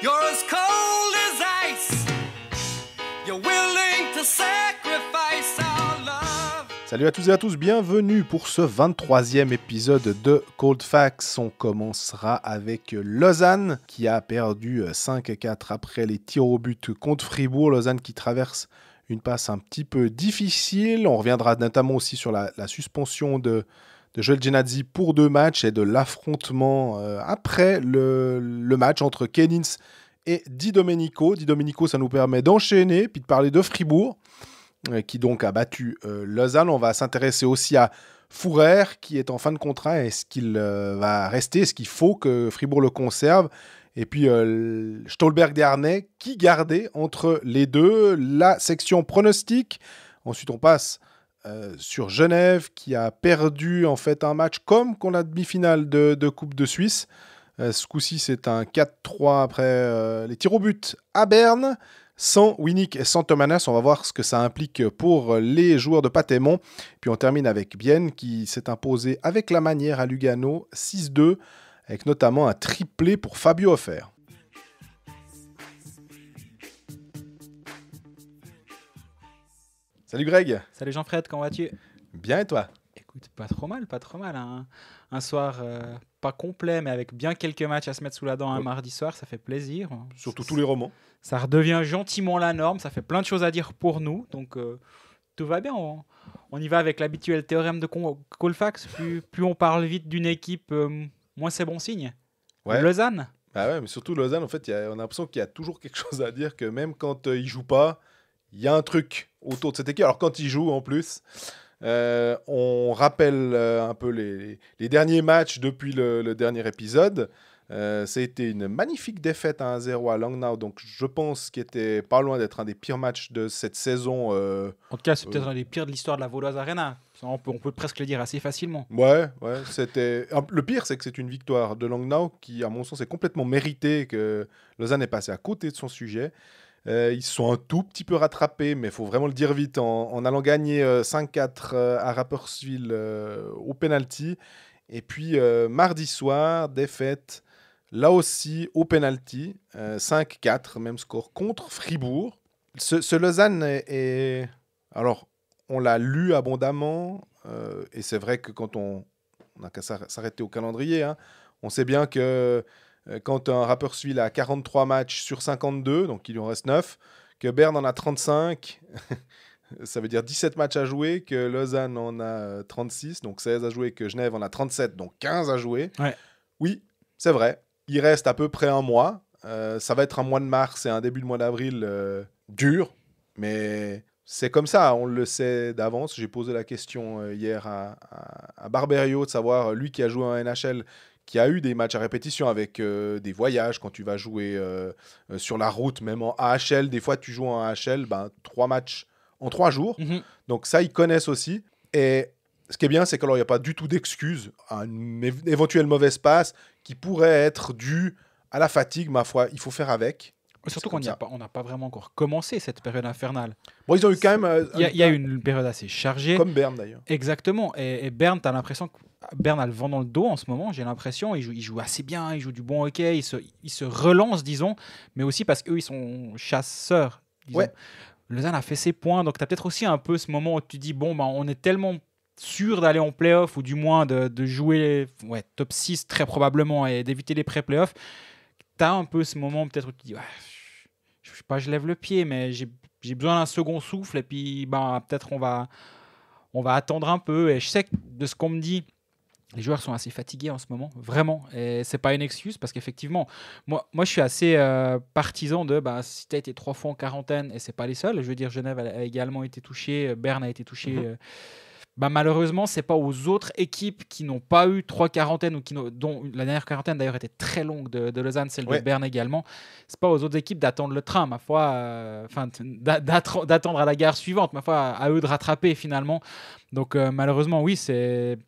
You're as cold as ice. You're willing to sacrifice our love. Salut à tous et à tous, bienvenue pour ce 23e épisode de Cold Facts. On commencera avec Lausanne qui a perdu 5-4 après les tirs au but contre Fribourg. Lausanne qui traverse une passe un petit peu difficile. On reviendra notamment aussi sur la suspension de Joel Genadzi pour 2 matchs et de l'affrontement après le match entre Kenins et Di Domenico. Di Domenico, ça nous permet d'enchaîner puis de parler de Fribourg qui donc a battu Lausanne. On va s'intéresser aussi à Fourer qui est en fin de contrat. Est-ce qu'il va rester? Est-ce qu'il faut que Fribourg le conserve? Et puis Stolberg-Desharnais qui gardait entre les deux la section pronostic. Ensuite, on passe sur Genève qui a perdu en fait un match comme qu'on a demi-finale de Coupe de Suisse. Ce coup-ci, c'est un 4-3 après les tirs au but à Berne. Sans Winnick et sans Thomanas, on va voir ce que ça implique pour les joueurs de Patémont. Puis on termine avec Bienne qui s'est imposé avec la manière à Lugano 6-2, avec notamment un triplé pour Fabio Offer. Salut Greg. Salut Jean-Fred, comment vas-tu? Bien et toi? Écoute, pas trop mal. Hein. Un soir pas complet, mais avec bien quelques matchs à se mettre sous la dent un mardi soir, ça fait plaisir. Surtout tous les romans. Ça redevient gentiment la norme, ça fait plein de choses à dire pour nous, donc tout va bien. On y va avec l'habituel théorème de Colfax. Plus on parle vite d'une équipe, moins c'est bon signe. Ouais. Lausanne. Bah ouais, mais surtout Lausanne, en fait, on a l'impression qu'il y a toujours quelque chose à dire, que même quand ils jouent pas, il y a un truc autour de cette équipe. Alors quand ils jouent en plus, on rappelle un peu les derniers matchs depuis le dernier épisode. Ça a été une magnifique défaite à 1-0 à Langnau, donc je pense qu'il était pas loin d'être un des pires matchs de cette saison. En tout cas, c'est peut-être un des pires de l'histoire de la Vaudoise Arena. On peut presque le dire assez facilement. Ouais, c'était... Le pire, c'est que c'est une victoire de Langnau qui, à mon sens, est complètement méritée, que Lausanne est passé à côté de son sujet. Ils se sont un tout petit peu rattrapés, mais il faut vraiment le dire vite, en allant gagner 5-4 à Rapperswil au penalty. Et puis, mardi soir, défaite, là aussi, au penalty, 5-4, même score, contre Fribourg. Ce Lausanne est... Alors, on l'a lu abondamment, et c'est vrai que quand on n'a qu'à s'arrêter au calendrier, hein, on sait bien que quand un Rapperswil a 43 matchs sur 52, donc il lui en reste 9, que Berne en a 35, ça veut dire 17 matchs à jouer, que Lausanne en a 36, donc 16 à jouer, que Genève en a 37, donc 15 à jouer. Ouais. Oui, c'est vrai. Il reste à peu près un mois. Ça va être un mois de mars et un début de mois d'avril dur, mais c'est comme ça, on le sait d'avance. J'ai posé la question hier à Barberio de savoir, lui qui a joué en NHL, qui a eu des matchs à répétition avec des voyages quand tu vas jouer sur la route, même en AHL. Des fois, tu joues en AHL, 3 matchs en 3 jours. Mm-hmm. Donc ça, ils connaissent aussi. Et ce qui est bien, c'est qu'il n'y a pas du tout d'excuse à une éventuelle mauvaise passe qui pourrait être due à la fatigue. Ma foi, il faut faire avec. Surtout qu'on n'a pas vraiment encore commencé cette période infernale. Bon, ils ont eu quand même... Il y a eu une période assez chargée. Comme Berne, d'ailleurs. Exactement. Et Berne, tu as l'impression que Berne a le vent dans le dos en ce moment, j'ai l'impression. Il joue assez bien, il joue du bon hockey, il se relance, disons, mais aussi parce qu'eux, ils sont chasseurs, disons. Ouais. Lausanne a fait ses points, donc tu as peut-être aussi un peu ce moment où tu dis, bon, on est tellement sûr d'aller en play-off, ou du moins de jouer top 6 très probablement, et d'éviter les pré-playoffs. Tu as un peu ce moment peut-être où tu dis, je sais pas, je lève le pied, mais j'ai besoin d'un second souffle, et puis peut-être on va attendre un peu. Et je sais que de ce qu'on me dit, les joueurs sont assez fatigués en ce moment, vraiment. Et c'est pas une excuse, parce qu'effectivement, moi je suis assez partisan de si tu as été 3 fois en quarantaine, et c'est pas les seuls. Je veux dire, Genève a également été touchée, Berne a été touché. Malheureusement, c'est pas aux autres équipes qui n'ont pas eu 3 quarantaines, dont la dernière quarantaine d'ailleurs était très longue de Lausanne, celle de Berne également. C'est pas aux autres équipes d'attendre le train, ma foi, d'attendre à la gare suivante, ma foi, à eux de rattraper finalement. Donc malheureusement, oui, c'est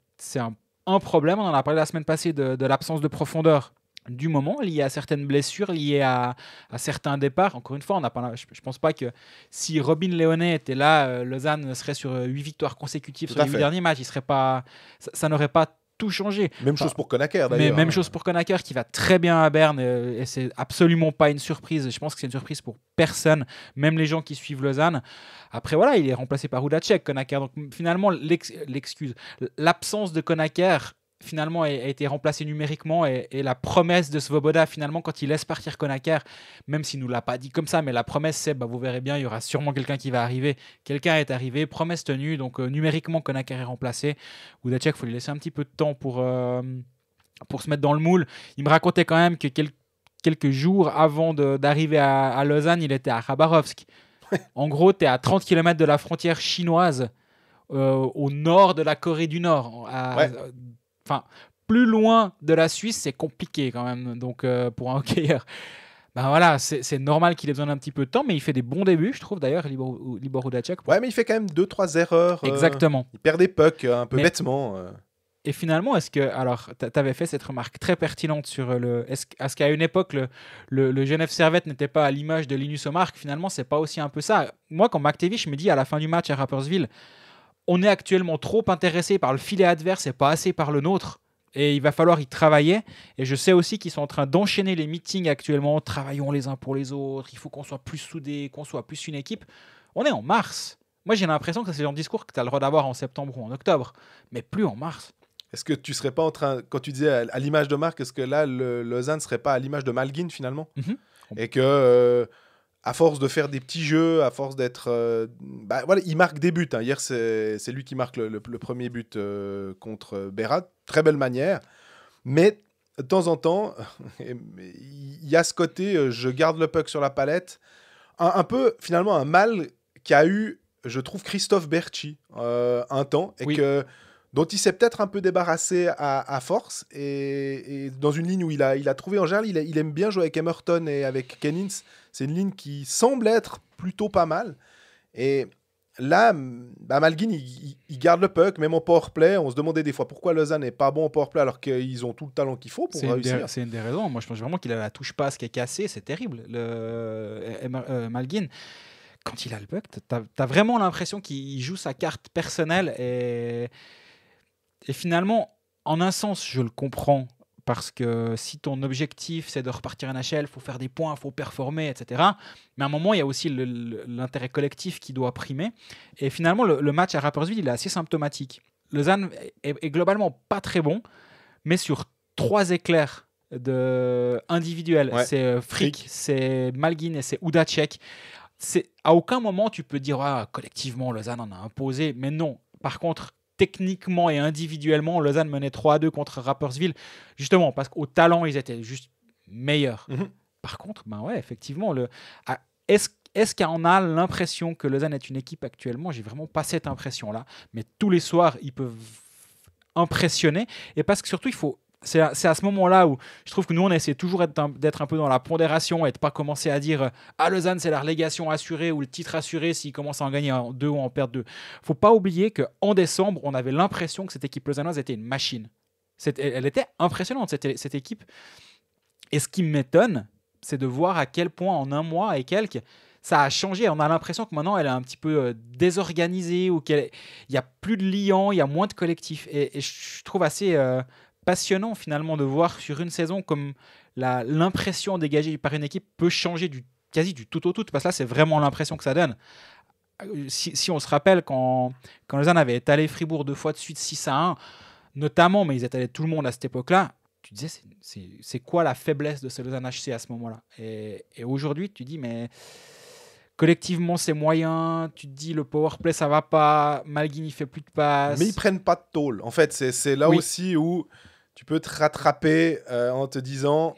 un problème. On en a parlé la semaine passée de l'absence de profondeur du moment, lié à certaines blessures, liées à certains départs. Encore une fois, je ne pense pas que si Robin Léonet était là, Lausanne serait sur 8 victoires consécutives sur les 8 derniers matchs. Ça n'aurait pas tout changer. Même chose pour Konaker Mais d'ailleurs. même chose pour Konaker qui va très bien à Berne et c'est absolument pas une surprise. Je pense que c'est une surprise pour personne, même les gens qui suivent Lausanne. Après voilà, il est remplacé par Hudacek, Konaker. Donc finalement l'absence de Konaker finalement a été remplacée numériquement et la promesse de Svoboda finalement quand il laisse partir Konaker, même s'il nous l'a pas dit comme ça, mais la promesse c'est vous verrez bien, il y aura sûrement quelqu'un qui va arriver. Quelqu'un est arrivé, promesse tenue, donc numériquement Konaker est remplacé. Hudacek, il faut lui laisser un petit peu de temps pour se mettre dans le moule. Il me racontait quand même que quelques jours avant d'arriver à Lausanne, il était à Khabarovsk. En gros, tu es à 30 km de la frontière chinoise, au nord de la Corée du Nord. Plus loin de la Suisse, c'est compliqué quand même. Donc, pour un hockeyeur, voilà, c'est normal qu'il ait besoin d'un petit peu de temps, mais il fait des bons débuts, je trouve d'ailleurs, Libor Hudacek. Ouais, mais il fait quand même 2-3 erreurs. Exactement. Il perd des pucks un peu bêtement. Et finalement, est-ce que. Alors, tu avais fait cette remarque très pertinente sur est-ce qu'à une époque, le Genève Servette n'était pas à l'image de Linus Omark? Finalement, c'est pas aussi un peu ça. Moi, quand McTavish me dit à la fin du match à Rapperswil, on est actuellement trop intéressé par le filet adverse et pas assez par le nôtre. Et il va falloir y travailler. Et je sais aussi qu'ils sont en train d'enchaîner les meetings actuellement. Travaillons les uns pour les autres. Il faut qu'on soit plus soudés, qu'on soit plus une équipe. On est en mars. Moi, j'ai l'impression que c'est le genre de discours que tu as le droit d'avoir en septembre ou en octobre, mais plus en mars. Est-ce que tu serais pas en train, quand tu disais à l'image de Marc, est-ce que là, Lausanne ne serait pas à l'image de Malguin finalement? Et que, à force de faire des petits jeux, à force d'être. Voilà, il marque des buts. Hein. Hier, c'est lui qui marque le premier but contre Berat. Très belle manière. Mais de temps en temps, il y a ce côté je garde le puck sur la palette. Un peu, finalement, un mal qu'a eu, je trouve, Christophe Berchi un temps. Et dont il s'est peut-être un peu débarrassé à force. Et dans une ligne où il a trouvé, en général, il aime bien jouer avec Emerton et avec Kennins. C'est une ligne qui semble être plutôt pas mal. Et là, Malguin, il garde le puck, même en powerplay. On se demandait des fois pourquoi Lausanne n'est pas bon en powerplay alors qu'ils ont tout le talent qu'il faut pour réussir. C'est une des raisons. Moi, je pense vraiment qu'il a la touche passe qui est cassée. C'est terrible, Malguin. Quand il a le puck, t'as vraiment l'impression qu'il joue sa carte personnelle et finalement, en un sens, je le comprends, parce que si ton objectif, c'est de repartir NHL, il faut faire des points, il faut performer, etc. Mais à un moment, il y a aussi l'intérêt collectif qui doit primer. Et finalement, le match à Rapperswil, il est assez symptomatique. Lausanne est globalement pas très bon, mais sur 3 éclairs individuels, c'est Frick, c'est Malguin et c'est Hudacek. À aucun moment, tu peux dire collectivement, Lausanne en a imposé, mais non. Par contre, techniquement et individuellement, Lausanne menait 3-2 contre Rapperswil, justement parce qu'au talent, ils étaient juste meilleurs. Par contre, effectivement, est-ce qu'on a l'impression que Lausanne est une équipe actuellement? J'ai vraiment pas cette impression-là, mais tous les soirs, ils peuvent impressionner, et parce que surtout, c'est à ce moment-là où je trouve que nous, on essaie toujours d'être un peu dans la pondération et de ne pas commencer à dire Lausanne, c'est la relégation assurée ou le titre assuré s'ils commencent à en gagner 2 ou en perdre 2. Il ne faut pas oublier qu'en décembre, on avait l'impression que cette équipe lausannoise était une machine. Elle était impressionnante, cette équipe. Et ce qui m'étonne, c'est de voir à quel point en un mois et quelques, ça a changé. On a l'impression que maintenant, elle est un petit peu désorganisée, ou qu'il n'y a plus de liant, il y a moins de collectif. Et je trouve assez passionnant finalement de voir sur une saison comme l'impression dégagée par une équipe peut changer quasi du tout au tout, parce que là c'est vraiment l'impression que ça donne. Si on se rappelle quand Lausanne avait étalé Fribourg 2 fois de suite 6-1, notamment, mais ils étalaient tout le monde à cette époque-là, tu disais c'est quoi la faiblesse de ce Lausanne HC à ce moment-là, et aujourd'hui tu dis mais collectivement c'est moyen, tu te dis le powerplay ça va pas, Malguin il fait plus de passes, mais ils prennent pas de tôle en fait. C'est là aussi où tu peux te rattraper en te disant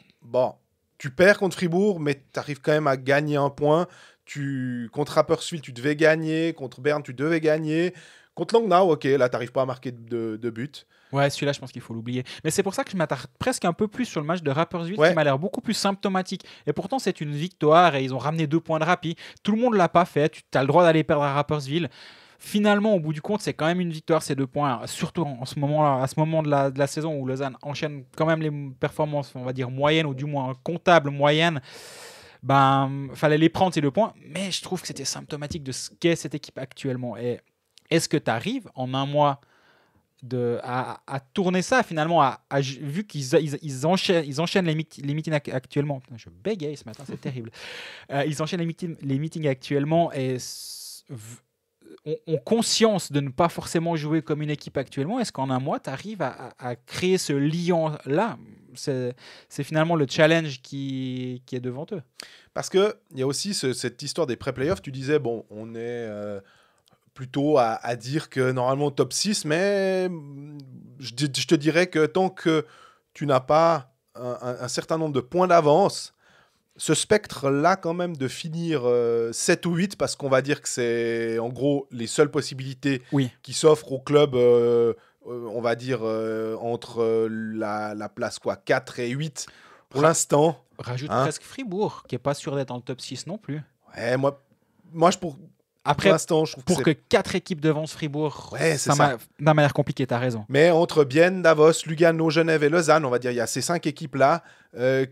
tu perds contre Fribourg, mais tu arrives quand même à gagner un point. Contre Rapperswil, tu devais gagner. Contre Berne, tu devais gagner. Contre Langnau, ok, là, tu n'arrives pas à marquer de but. Ouais, celui-là, je pense qu'il faut l'oublier. Mais c'est pour ça que je m'attarde presque un peu plus sur le match de Rapperswil, qui m'a l'air beaucoup plus symptomatique. Et pourtant, c'est une victoire et ils ont ramené 2 points de Rappi. Tout le monde ne l'a pas fait. Tu as le droit d'aller perdre à Rapperswil. Finalement, au bout du compte, c'est quand même une victoire, ces 2 points, surtout à ce moment de la saison où Lausanne enchaîne quand même les performances, on va dire, moyennes, ou du moins comptables moyennes. Fallait les prendre, ces 2 points. Mais je trouve que c'était symptomatique de ce qu'est cette équipe actuellement. Et est-ce que tu arrives en un mois à tourner ça finalement, vu qu'ils enchaînent les meetings actuellement. Putain, je bégaye ce matin, c'est terrible. Ils enchaînent les meetings actuellement et ont conscience de ne pas forcément jouer comme une équipe actuellement. Est-ce qu'en un mois, tu arrives à créer ce lien-là? C'est finalement le challenge qui est devant eux. Parce qu'il y a aussi cette histoire des pré-playoffs. Tu disais, bon, on est plutôt à dire que normalement top 6, mais je te dirais que tant que tu n'as pas un certain nombre de points d'avance, ce spectre-là, quand même, de finir 7 ou 8, parce qu'on va dire que c'est en gros les seules possibilités qui s'offrent au club, on va dire entre la place 4 et 8 pour l'instant. Rajoute presque Fribourg, qui n'est pas sûr d'être dans le top 6 non plus. Ouais, moi après, pour l'instant, je trouve que 4 équipes devancent Fribourg, ça m'a l'air compliqué, t'as raison. Mais entre Bienne, Davos, Lugano, Genève et Lausanne, on va dire, il y a ces 5 équipes-là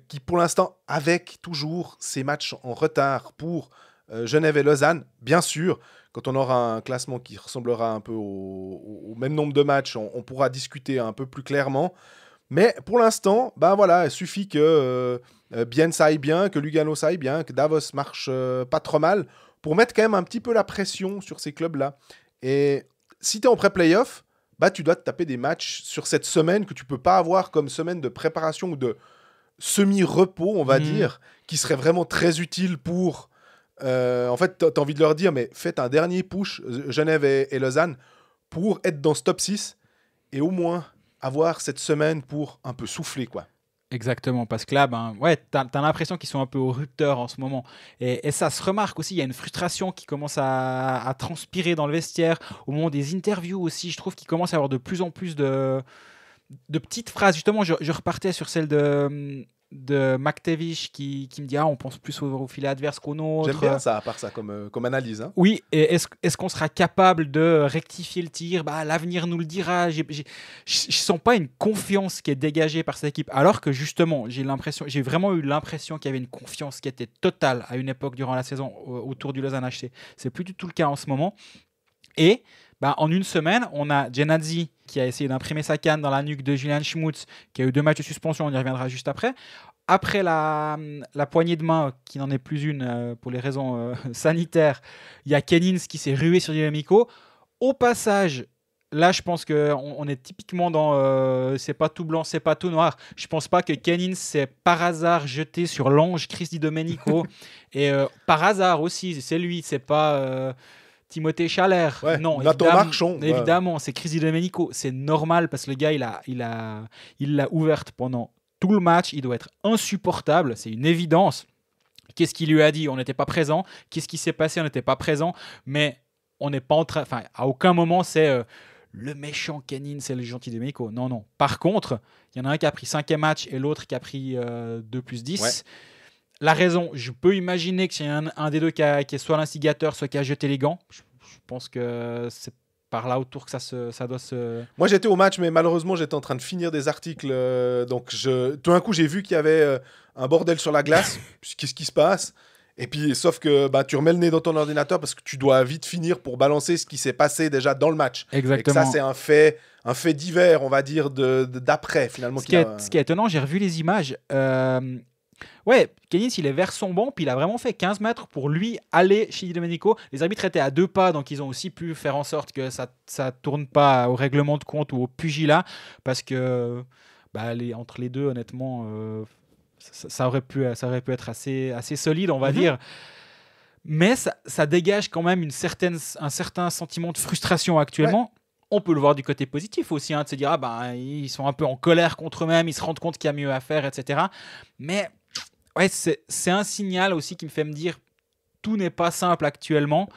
qui, pour l'instant, avec toujours ces matchs en retard pour Genève et Lausanne, bien sûr, quand on aura un classement qui ressemblera un peu au même nombre de matchs, on pourra discuter un peu plus clairement. Mais pour l'instant, il suffit que Bienne ça aille bien, que Lugano ça aille bien, que Davos marche pas trop mal, pour mettre quand même un petit peu la pression sur ces clubs-là. Et si tu es en pré-playoff, tu dois te taper des matchs sur cette semaine que tu peux pas avoir comme semaine de préparation ou de semi-repos, on va dire, qui serait vraiment très utile pour... en fait, tu as envie de leur dire, mais faites un dernier push, Genève et Lausanne, pour être dans ce top 6 et au moins avoir cette semaine pour un peu souffler, quoi. Exactement, parce que là, t'as l'impression qu'ils sont un peu au rupteur en ce moment. Et ça se remarque aussi, il y a une frustration qui commence à transpirer dans le vestiaire. Au moment des interviews aussi, je trouve qu'il commence à y avoir de plus en plus de petites phrases. Justement, je repartais sur celle de McTavish qui me dit on pense plus au filet adverse qu'au nôtre. J'aime bien ça, à part ça, comme analyse. Hein. Oui, et est-ce qu'on sera capable de rectifier le tir? L'avenir nous le dira. Je sens pas une confiance qui est dégagée par cette équipe, alors que justement, j'ai vraiment eu l'impression qu'il y avait une confiance qui était totale à une époque durant la saison autour du Lausanne HC. C'est plus du tout le cas en ce moment. Et en une semaine, on a Genadzi qui a essayé d'imprimer sa canne dans la nuque de Julian Schmutz, qui a eu 2 matchs de suspension, on y reviendra juste après. Après la poignée de main, qui n'en est plus une pour les raisons sanitaires, il y a Kennins qui s'est rué sur Dynamico. Au passage, là, je pense qu'on est typiquement dans c'est pas tout blanc, c'est pas tout noir. Je pense pas que Kennins s'est par hasard jeté sur l'ange Chris Di Domenico. Et par hasard aussi, c'est lui, c'est pas... Timothée Chalère, non, évidemment, c'est Chris Di Domenico. C'est normal parce que le gars, il l'a ouverte pendant tout le match. Il doit être insupportable, c'est une évidence. Qu'est-ce qu'il lui a dit? On n'était pas présent. Qu'est-ce qui s'est passé? On n'était pas présent. Mais on n'est pas en train. Enfin, à aucun moment c'est le méchant Kenin, c'est le gentil Domenico. Non. Par contre, il y en a un qui a pris 5e match et l'autre qui a pris 2+10. Ouais. La raison, je peux imaginer que c'est un des deux qui est soit l'instigateur, soit qui a jeté les gants. Je pense que c'est par là autour que ça doit se... Moi, j'étais au match, mais malheureusement, j'étais en train de finir des articles. Donc, tout d'un coup, j'ai vu qu'il y avait un bordel sur la glace. Qu'est-ce qui se passe? Et puis, sauf que tu remets le nez dans ton ordinateur parce que tu dois vite finir pour balancer ce qui s'est passé déjà dans le match. Exactement. Et que ça, c'est un fait divers, on va dire, d'après, finalement. Ce qui est étonnant, j'ai revu les images... Ouais, Kenin, il est vers son banc, puis il a vraiment fait 15 mètres pour lui aller chez Di Domenico. Les arbitres étaient à 2 pas, donc ils ont aussi pu faire en sorte que ça tourne pas au règlement de compte ou au pugilat, parce que entre les deux, honnêtement, ça aurait pu être assez solide, on va dire. Mais ça dégage quand même un certain sentiment de frustration actuellement. Ouais. On peut le voir du côté positif aussi, de se dire ils sont un peu en colère contre eux-mêmes, ils se rendent compte qu'il y a mieux à faire, etc. Mais ouais, c'est un signal aussi qui me fait me dire tout n'est pas simple actuellement.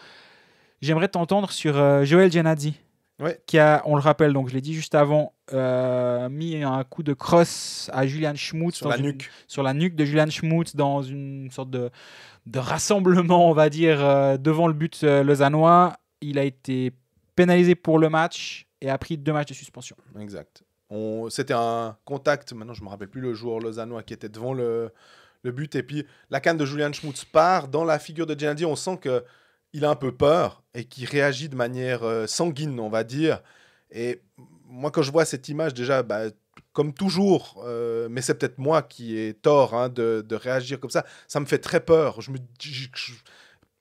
J'aimerais t'entendre sur Joel Genadzi, qui a, on le rappelle, donc je l'ai dit juste avant, mis un coup de crosse à Julian Schmutz sur la nuque de Julian Schmutz dans une sorte de rassemblement, on va dire, devant le but lausannois. Il a été pénalisé pour le match et a pris 2 matchs de suspension. Exact. C'était un contact, maintenant je ne me rappelle plus le joueur lausannois qui était devant le but, et puis la canne de Julian Schmutz part dans la figure de Genadzi. On sent qu'il a un peu peur et qu'il réagit de manière sanguine, on va dire. Et moi, quand je vois cette image, déjà, comme toujours, mais c'est peut-être moi qui ai tort de réagir comme ça me fait très peur.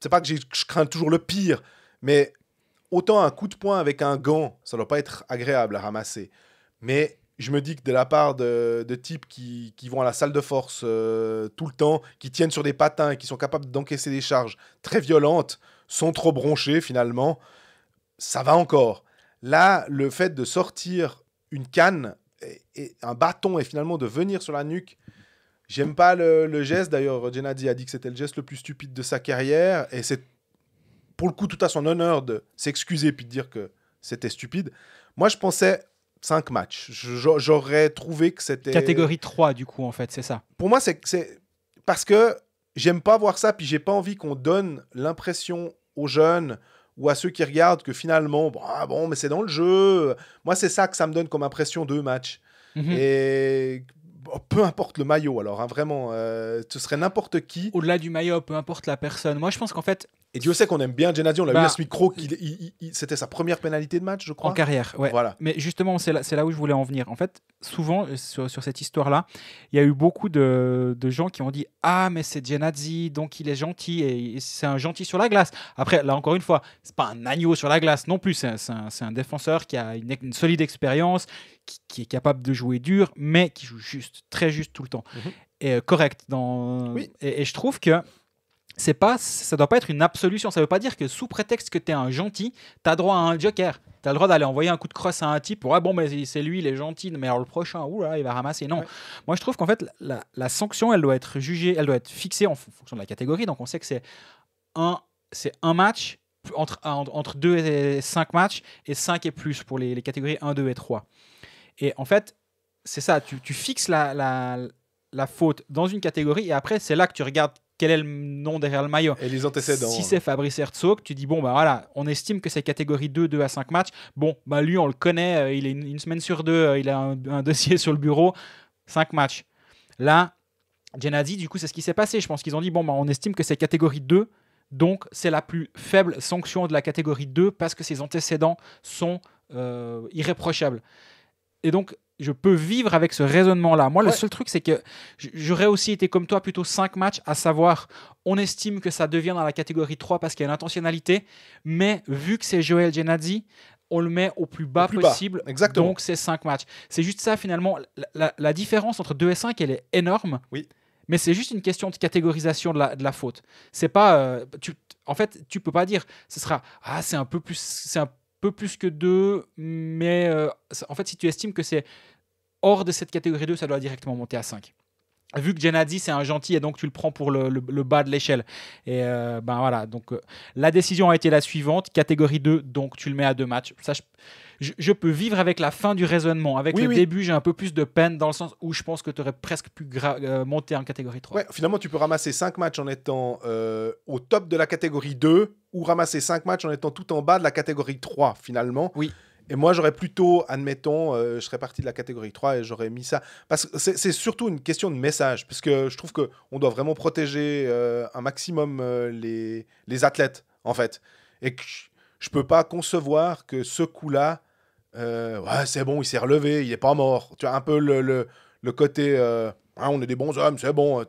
C'est pas que je crains toujours le pire, mais autant un coup de poing avec un gant, ça doit pas être agréable à ramasser. Mais je me dis que de la part de types qui vont à la salle de force tout le temps, qui tiennent sur des patins et qui sont capables d'encaisser des charges très violentes, sont trop bronchés finalement, ça va encore. Là, le fait de sortir une canne et un bâton et finalement de venir sur la nuque, j'aime pas le geste. D'ailleurs, Gennady a dit que c'était le geste le plus stupide de sa carrière et c'est pour le coup tout à son honneur de s'excuser puis de dire que c'était stupide. Moi, je pensais 5 matchs. J'aurais trouvé que c'était... Catégorie 3, du coup, en fait, c'est ça. Pour moi, c'est parce que j'aime pas voir ça, puis j'ai pas envie qu'on donne l'impression aux jeunes ou à ceux qui regardent que finalement, bon, mais c'est dans le jeu. Moi, c'est ça que ça me donne comme impression de match. Et peu importe le maillot, alors, vraiment, ce serait n'importe qui. Au-delà du maillot, peu importe la personne. Moi, je pense qu'en fait... Et Dieu sait qu'on aime bien Gennady, on l'a vu à ce micro, c'était sa première pénalité de match, je crois. En carrière, ouais. Voilà. Mais justement, c'est là où je voulais en venir. En fait, souvent, sur cette histoire-là, il y a eu beaucoup de gens qui ont dit « Ah, mais c'est Gennady, donc il est gentil, et c'est un gentil sur la glace. » Après, là, encore une fois, c'est pas un agneau sur la glace non plus. C'est un défenseur qui a une solide expérience, qui est capable de jouer dur, mais qui joue juste, très juste tout le temps. Et correct. Oui. Et je trouve que ça doit pas être une absolution. Ça veut pas dire que sous prétexte que tu es un gentil, tu as droit à un joker. Tu as le droit d'aller envoyer un coup de crosse à un type pour bon, mais c'est lui, il est gentil, mais alors le prochain, il va ramasser. Non. Ouais. Moi, je trouve qu'en fait, la sanction, elle doit être jugée, elle doit être fixée en fonction de la catégorie. Donc, on sait que c'est un match entre 2 et 5 matchs et 5 et plus pour les catégories 1, 2 et 3. Et en fait, c'est ça, tu fixes la faute dans une catégorie et après, c'est là que tu regardes quel est le nom derrière le maillot. Et les antécédents. Si c'est Fabrice Herzog, tu dis, voilà, on estime que c'est catégorie 2 à 5 matchs. Lui, on le connaît, il est une semaine sur 2, il a un dossier sur le bureau, 5 matchs. Là, Gennady, du coup, c'est ce qui s'est passé. Je pense qu'ils ont dit, on estime que c'est catégorie 2, donc c'est la plus faible sanction de la catégorie 2 parce que ses antécédents sont irréprochables. Et donc, je peux vivre avec ce raisonnement-là. Moi, le seul truc, c'est que j'aurais aussi été comme toi, plutôt 5 matchs, à savoir, on estime que ça devient dans la catégorie 3 parce qu'il y a une intentionnalité, mais vu que c'est Joël Gennady, on le met au plus bas possible, Exactement. Donc c'est 5 matchs. C'est juste ça, finalement. La différence entre 2 et 5, elle est énorme, mais c'est juste une question de catégorisation de la faute. C'est pas... en fait, tu peux pas dire, ce sera... c'est un peu plus que 2, mais en fait, si tu estimes que c'est hors de cette catégorie 2, ça doit directement monter à 5. Vu que Gennady, c'est un gentil, et donc tu le prends pour le bas de l'échelle. Et voilà, donc la décision a été la suivante, catégorie 2, donc tu le mets à 2 matchs. Ça, je peux vivre avec la fin du raisonnement. Avec le début, j'ai un peu plus de peine, dans le sens où je pense que tu aurais presque pu monter en catégorie 3. Ouais, finalement, tu peux ramasser 5 matchs en étant au top de la catégorie 2 ou ramasser 5 matchs en étant tout en bas de la catégorie 3, finalement. Oui. Et moi, j'aurais plutôt, admettons, je serais parti de la catégorie 3 et j'aurais mis ça. Parce que c'est surtout une question de message, parce que je trouve qu'on doit vraiment protéger un maximum les athlètes, en fait. Et que je peux pas concevoir que ce coup-là, c'est bon, il s'est relevé, il est pas mort. Tu as un peu le côté, on est des bons hommes, c'est bon.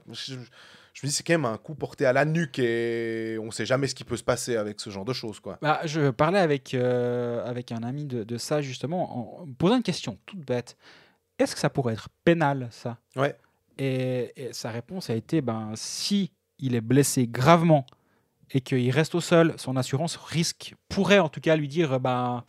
Je me dis, c'est quand même un coup porté à la nuque et on sait jamais ce qui peut se passer avec ce genre de choses, quoi. Je parlais avec un ami de ça, justement, en me posant une question toute bête. Est-ce que ça pourrait être pénal, ça ? Ouais. Et sa réponse a été, si il est blessé gravement et qu'il reste au sol, son assurance pourrait en tout cas lui dire, va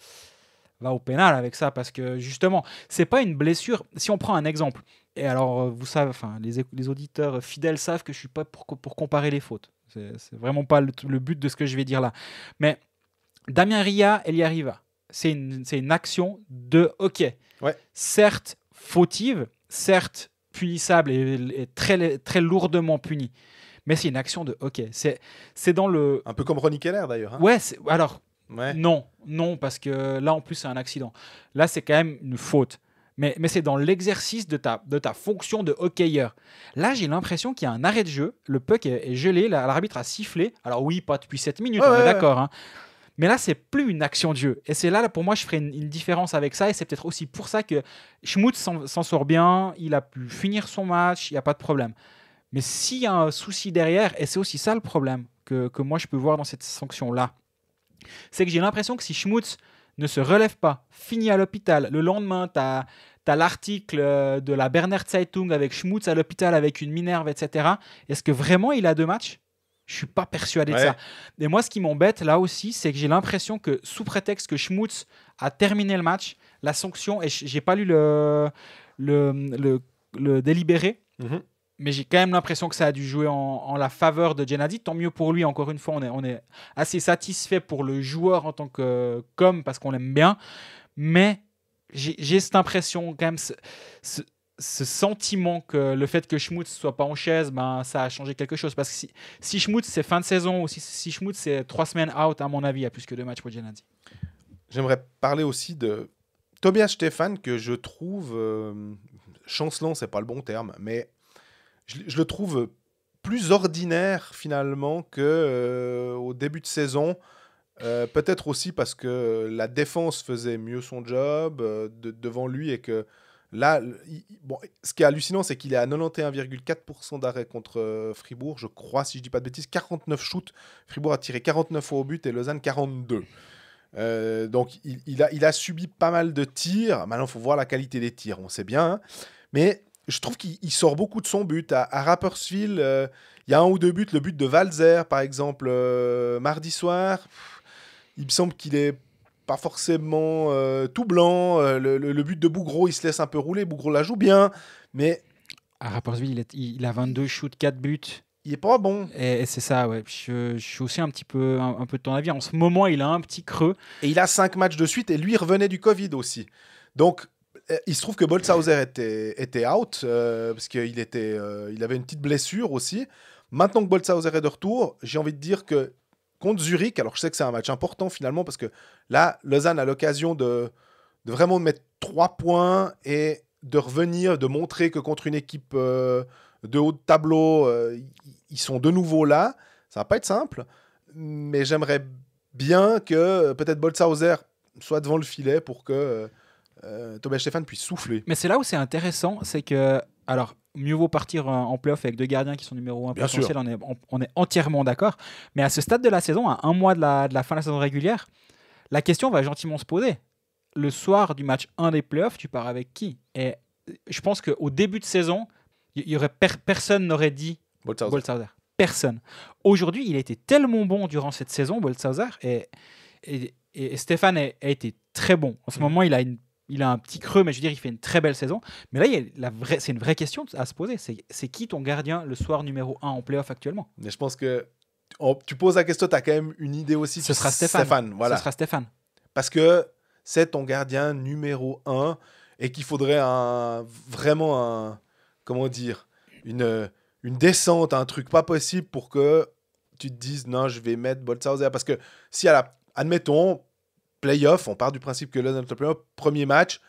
au pénal avec ça, parce que justement, c'est pas une blessure. Si on prend un exemple, et alors vous savez, les auditeurs fidèles savent que je suis pas pour comparer les fautes. C'est vraiment pas le but de ce que je vais dire là. Mais Damien Ria, elle y arriva. C'est une action de hockey. Ouais. Certes fautive, certes punissable et très, très lourdement punie. Mais c'est une action de hockey. C'est dans le... Un peu comme Ronnie Keller d'ailleurs. Hein. Ouais, alors... Ouais. Non, parce que là, en plus, c'est un accident. Là, c'est quand même une faute. Mais c'est dans l'exercice de ta fonction de hockeyeur. Là, j'ai l'impression qu'il y a un arrêt de jeu. Le puck est gelé, l'arbitre a sifflé. Alors oui, pas depuis 7 minutes, on est d'accord. Hein. Mais là, c'est plus une action de jeu. Et c'est là, pour moi, je ferai une différence avec ça. Et c'est peut-être aussi pour ça que Schmutz s'en sort bien. Il a pu finir son match. Il n'y a pas de problème. Mais s'il y a un souci derrière, et c'est aussi ça le problème que moi, je peux voir dans cette sanction-là, c'est que j'ai l'impression que si Schmutz ne se relève pas, finit à l'hôpital, le lendemain, tu as l'article de la Berner Zeitung avec Schmutz à l'hôpital avec une minerve, etc. Est-ce que vraiment il a 2 matchs ? Je ne suis pas persuadé de ça. Et moi, ce qui m'embête là aussi, c'est que j'ai l'impression que sous prétexte que Schmutz a terminé le match, la sanction, et je n'ai pas lu le délibéré, mais j'ai quand même l'impression que ça a dû jouer en la faveur de Gennady. Tant mieux pour lui, encore une fois, on est assez satisfait pour le joueur en tant que parce qu'on l'aime bien, mais j'ai cette impression quand même, ce sentiment que le fait que Schmutz soit pas en chaise, ben, ça a changé quelque chose. Parce que si Schmutz c'est fin de saison ou si Schmutz c'est 3 semaines out, à mon avis, il y a plus que 2 matchs pour Gennady. J'aimerais parler aussi de Tobias Stephan, que je trouve chancelant, c'est pas le bon terme, mais je le trouve plus ordinaire finalement que au début de saison. Peut-être aussi parce que la défense faisait mieux son job devant lui et que là, ce qui est hallucinant, c'est qu'il est à 91,4% d'arrêt contre Fribourg, je crois, si je dis pas de bêtises, 49 shoots. Fribourg a tiré 49 fois au but et Lausanne 42. Donc il a subi pas mal de tirs. Maintenant, il faut voir la qualité des tirs, on sait bien. Hein. Mais je trouve qu'il sort beaucoup de son but. À Rapperswil, il y a 1 ou 2 buts. Le but de Walzer, par exemple, mardi soir, il me semble qu'il est pas forcément tout blanc. Le but de Bougro, il se laisse un peu rouler. Bougro la joue bien, mais à Rapperswil, il a 22 shoots, 4 buts. Il est pas bon. Et c'est ça, ouais. Je suis aussi un peu de ton avis. En ce moment, il a un petit creux. Et il a 5 matchs de suite. Et lui, il revenait du Covid aussi. Donc, il se trouve que Boltzhauser était out parce qu'il il avait une petite blessure aussi. Maintenant que Boltzhauser est de retour, j'ai envie de dire que contre Zurich, alors je sais que c'est un match important finalement parce que là, Lausanne a l'occasion de vraiment mettre 3 points et de revenir, de montrer que contre une équipe de haut de tableau, ils sont de nouveau là. Ça va pas être simple, mais j'aimerais bien que peut-être Boltzhauser soit devant le filet pour que Tobias Stephan puisse souffler. Mais c'est là où c'est intéressant, c'est que, alors, mieux vaut partir en play-off avec 2 gardiens qui sont numéro 1 potentiel, on est entièrement d'accord. Mais à ce stade de la saison, à 1 mois de la fin de la saison régulière, la question va gentiment se poser. Le soir du match 1 des play-offs, tu pars avec qui ? Et je pense qu'au début de saison, personne n'aurait dit Boltzhauser. Personne. Aujourd'hui, il a été tellement bon durant cette saison, Boltzhauser, et Stephan a été très bon. En ce moment, il a un petit creux, mais je veux dire, il fait une très belle saison. Mais là, c'est une vraie question à se poser. C'est qui ton gardien le soir numéro 1 en play-off actuellement ? Mais je pense que tu poses la question, tu as quand même une idée aussi. Ce sera Stephan. Voilà. Ce sera Stephan. Parce que c'est ton gardien numéro 1 et qu'il faudrait comment dire, une descente, un truc pas possible pour que tu te dises non, je vais mettre Boltzhauser. Parce que si admettons, play-off, on part du principe que là, dans le play-off, premier match,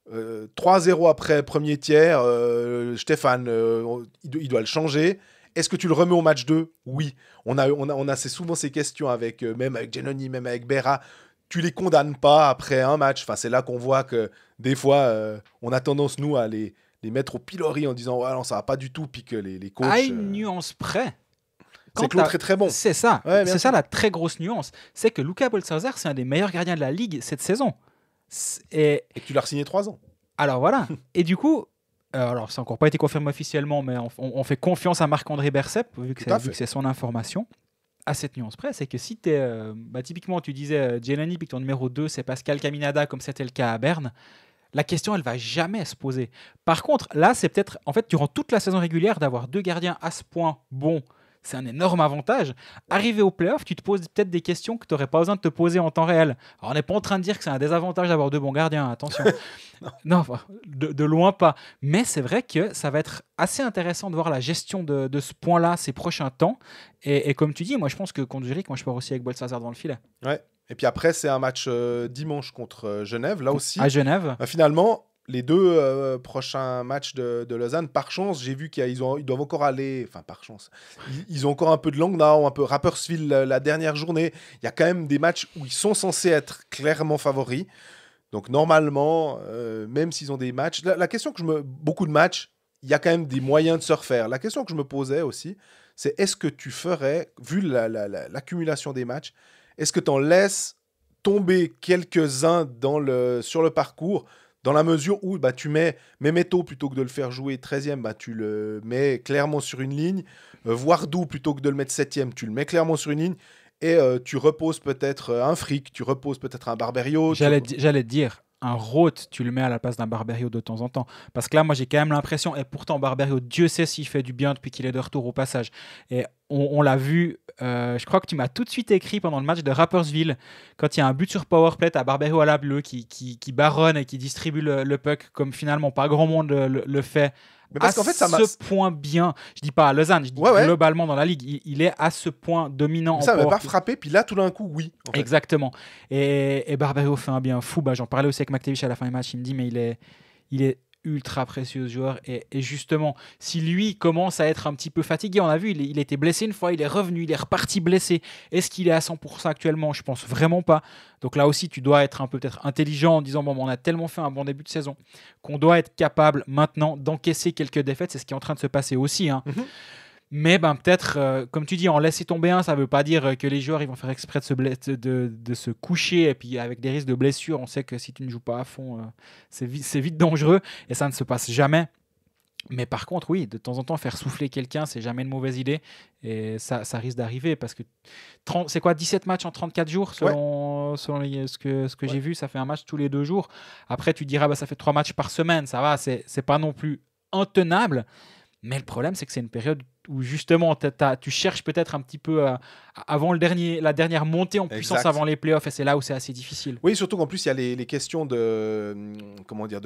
3-0 après premier tiers, Stephan, il doit le changer. Est-ce que tu le remets au match 2 ? Oui. On a souvent ces questions même avec Giannoni, même avec Berra. Tu les condamnes pas après un match. Enfin, c'est là qu'on voit que des fois, on a tendance, nous, à les mettre au pilori en disant ouais, non, ça va pas du tout, puis que les coachs... À une nuance près. C'est que l'autre est très bon. C'est ça. Ouais, c'est ça la très grosse nuance. C'est que Luca Boltzhauser, c'est un des meilleurs gardiens de la Ligue cette saison. Et que tu l'as re-signé 3 ans. Alors voilà. Et du coup, alors ça n'a encore pas été confirmé officiellement, mais on fait confiance à Marc-André Bercep, vu que c'est son information. À cette nuance près, c'est que si tu es... typiquement, tu disais Giannoni, puis ton numéro 2, c'est Pascal Caminada, comme c'était le cas à Berne. La question, elle va jamais se poser. Par contre, là, c'est peut-être... En fait, durant toute la saison régulière, d'avoir 2 gardiens à ce point bons, c'est un énorme avantage. Arrivé au play-off, tu te poses peut-être des questions que tu n'aurais pas besoin de te poser en temps réel. Alors, on n'est pas en train de dire que c'est un désavantage d'avoir 2 bons gardiens, attention. non, de loin pas. Mais c'est vrai que ça va être assez intéressant de voir la gestion de ce point-là ces prochains temps. Et comme tu dis, moi, je pense que contre Zurich, je pars aussi avec Boltzhauser devant le filet. Ouais. Et puis après, c'est un match dimanche contre Genève. Là aussi, à Genève. Finalement, les 2 prochains matchs de Lausanne, par chance, j'ai vu qu'ils doivent encore aller... Enfin, par chance. Ils ont encore un peu de Langnau, un peu Rapperswil la dernière journée. Il y a quand même des matchs où ils sont censés être clairement favoris. Donc, normalement, même s'ils ont des matchs... La question que beaucoup de matchs, il y a quand même des moyens de se refaire. La question que je me posais aussi, c'est est-ce que tu ferais, vu l'accumulation des matchs, est-ce que tu en laisses tomber quelques-uns sur le parcours, dans la mesure où tu mets Memeto plutôt que de le faire jouer 13e, tu le mets clairement sur une ligne. Wardou plutôt que de le mettre 7e, tu le mets clairement sur une ligne. Et tu reposes peut-être un Frick, tu reposes peut-être un Barberio. J'allais te dire, un Roth, tu le mets à la place d'un Barberio de temps en temps. Parce que là, moi, j'ai quand même l'impression, et pourtant, Barberio, Dieu sait s'il fait du bien depuis qu'il est de retour au passage. Et on l'a vu, je crois que tu m'as tout de suite écrit pendant le match de Rapperswil, quand il y a un but sur powerplay, à Barberio à la bleue qui baronne et qui distribue le puck, comme finalement pas grand monde le fait. Mais parce qu'en fait, ce point bien, je dis pas à Lausanne, je dis globalement dans la ligue, il est à ce point dominant. Ça ne m'a pas frappé, puis là tout d'un coup, oui. En fait. Exactement. Et Barberio fait un bien fou. J'en parlais aussi avec McTavish à la fin du match, il me dit, mais il est ultra précieux ce joueur. Et justement, si lui commence à être un petit peu fatigué, on a vu, il était blessé une fois, il est revenu, il est reparti blessé. Est-ce qu'il est à 100% actuellement ? Je pense vraiment pas. Donc là aussi, tu dois être un peu peut-être intelligent en disant, bon, on a tellement fait un bon début de saison qu'on doit être capable maintenant d'encaisser quelques défaites. C'est ce qui est en train de se passer aussi. Hein. Mm-hmm. Mais peut-être, comme tu dis, en laisser tomber un, ça ne veut pas dire que les joueurs ils vont faire exprès de se coucher. Et puis avec des risques de blessure, on sait que si tu ne joues pas à fond, c'est vite dangereux. Et ça ne se passe jamais. Mais par contre, oui, de temps en temps, faire souffler quelqu'un, c'est jamais une mauvaise idée. Et ça risque d'arriver parce que c'est quoi, 17 matchs en 34 jours selon ce que j'ai vu, ça fait un match tous les 2 jours. Après, tu diras, ça fait 3 matchs par semaine, ça va, c'est pas non plus intenable. Mais le problème, c'est que c'est une période où justement, tu cherches peut-être un petit peu avant la dernière montée en puissance avant les playoffs, et c'est là où c'est assez difficile. Oui, surtout qu'en plus, il y a les questions de